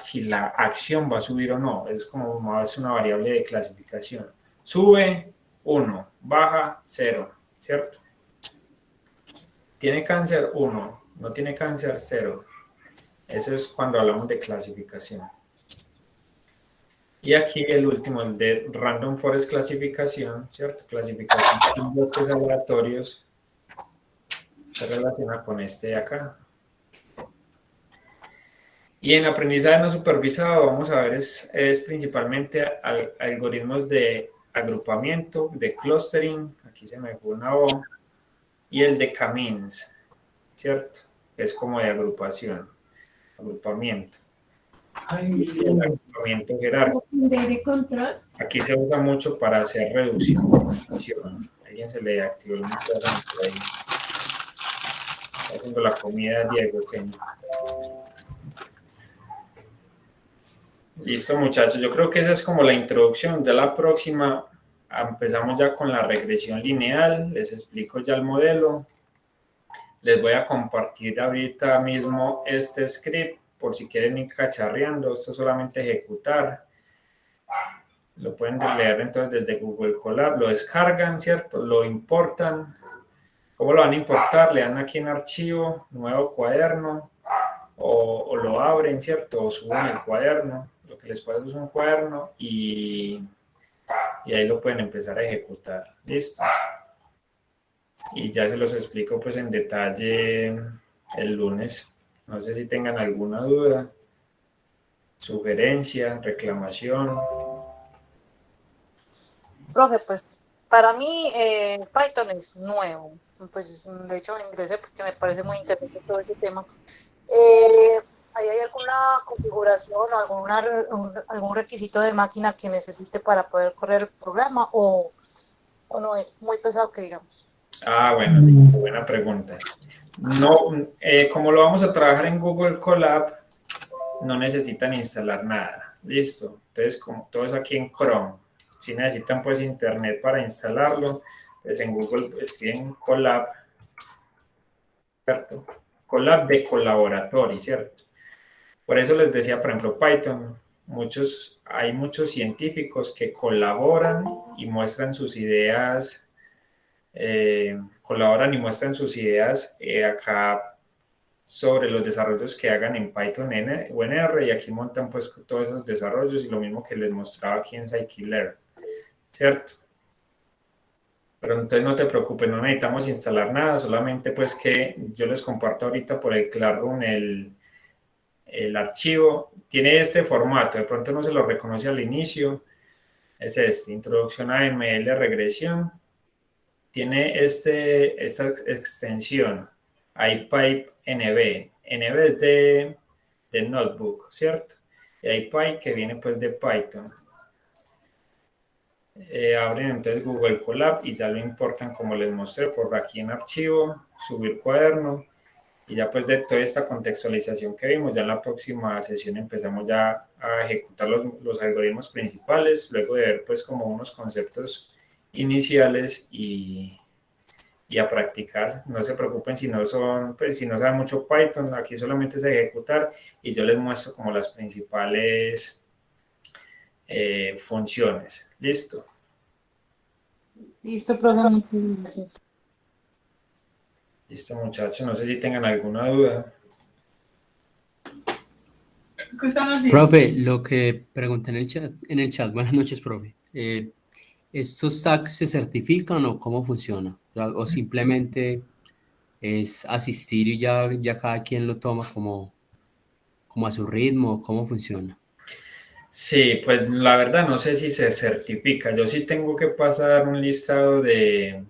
acción va a subir o no. Es como es una variable de clasificación. Sube 1, baja 0, ¿cierto? Tiene cáncer 1, no tiene cáncer 0. Eso es cuando hablamos de clasificación. Y aquí el último, el de Random Forest clasificación, ¿cierto? Clasificación de bosques aleatorios. Se relaciona con este de acá. Y en aprendizaje no supervisado vamos a ver es principalmente algoritmos de agrupamiento, de clustering, aquí se me fue una O, y el de K-means, ¿cierto? Es como de agrupamiento. Y el agrupamiento jerárquico. Aquí se usa mucho para hacer reducción. Alguien se le activó el micrófono por ahí. Está haciendo la comida Diego. Listo, muchachos. Yo creo que esa es como la introducción. Ya la próxima empezamos ya con la regresión lineal. Les explico ya el modelo. Les voy a compartir ahorita mismo este script por si quieren ir cacharreando. Esto es solamente ejecutar. Lo pueden leer entonces desde Google Colab. Lo descargan, ¿cierto? Lo importan. ¿Cómo lo van a importar? Le dan aquí en archivo, nuevo cuaderno. O lo abren, ¿cierto? O suben el cuaderno. Lo que les puede es un cuaderno y ahí lo pueden empezar a ejecutar. ¿Listo? Y ya se los explico pues en detalle el lunes. No sé si tengan alguna duda, sugerencia, reclamación. Profe, pues para mí Python es nuevo. Pues de hecho ingresé porque me parece muy interesante todo ese tema. Eh, ¿Ahí hay alguna configuración o algún requisito de máquina que necesite para poder correr el programa o no es muy pesado que digamos? Ah, bueno, buena pregunta. No, como lo vamos a trabajar en Google Colab, no necesitan instalar nada. Listo. Entonces, como todo es aquí en Chrome, si necesitan pues internet para instalarlo, pues en Google escriben Colab, ¿cierto? Colab de colaboratorio, ¿cierto? Por eso les decía, por ejemplo, Python. Hay muchos científicos que colaboran y muestran sus ideas, acá sobre los desarrollos que hagan en Python o en R, y aquí montan pues todos esos desarrollos y lo mismo que les mostraba aquí en Scikit-Learn, ¿cierto? Pero entonces no te preocupes, no necesitamos instalar nada, solamente pues que yo les comparto ahorita por el Classroom el archivo. Tiene este formato, de pronto no se lo reconoce al inicio, es este, introducción a ML regresión. Tiene esta extensión, IPype-NB. NB es de Notebook, ¿cierto? Y IPype que viene pues de Python. Abren entonces Google Colab y ya lo importan como les mostré por aquí en archivo, subir cuaderno, y ya pues de toda esta contextualización que vimos, ya en la próxima sesión empezamos ya a ejecutar los algoritmos principales, luego de ver pues como unos conceptos iniciales y a practicar. No se preocupen si no saben mucho Python, aquí solamente es ejecutar y yo les muestro como las principales funciones. Listo. Listo, profe, muchas gracias. Listo, muchachos. No sé si tengan alguna duda. Profe, lo que pregunté en el chat, buenas noches, profe. ¿Estos tags se certifican o cómo funciona? O simplemente es asistir y ya cada quien lo toma como a su ritmo, ¿cómo funciona? Sí, pues la verdad no sé si se certifica. Yo sí tengo que pasar un listado de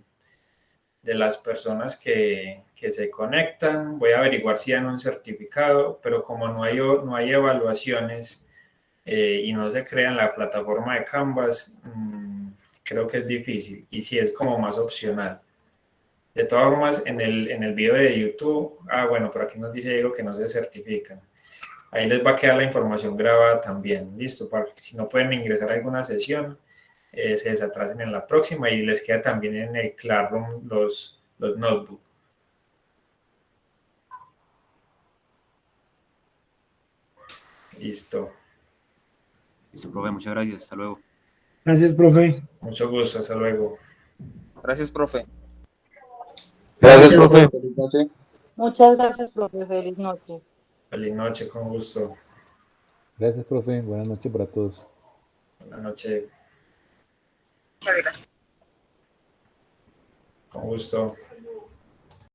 las personas que se conectan. Voy a averiguar si dan un certificado, pero como no hay evaluaciones y no se crea en la plataforma de Canvas, creo que es difícil y sí es como más opcional. De todas formas, en el video de YouTube, bueno, por aquí nos dice Diego que no se certifican. Ahí les va a quedar la información grabada también, listo, para que si no pueden ingresar a alguna sesión, se desatrasen en la próxima y les queda también en el Classroom los notebooks. Listo. Listo, profe, muchas gracias. Hasta luego. Gracias, profe. Mucho gusto, hasta luego. Gracias, profe. Gracias, profe. Feliz noche. Muchas gracias, profe. Feliz noche. Feliz noche, con gusto. Gracias, profe. Buenas noches para todos. Buenas noches. Con gusto.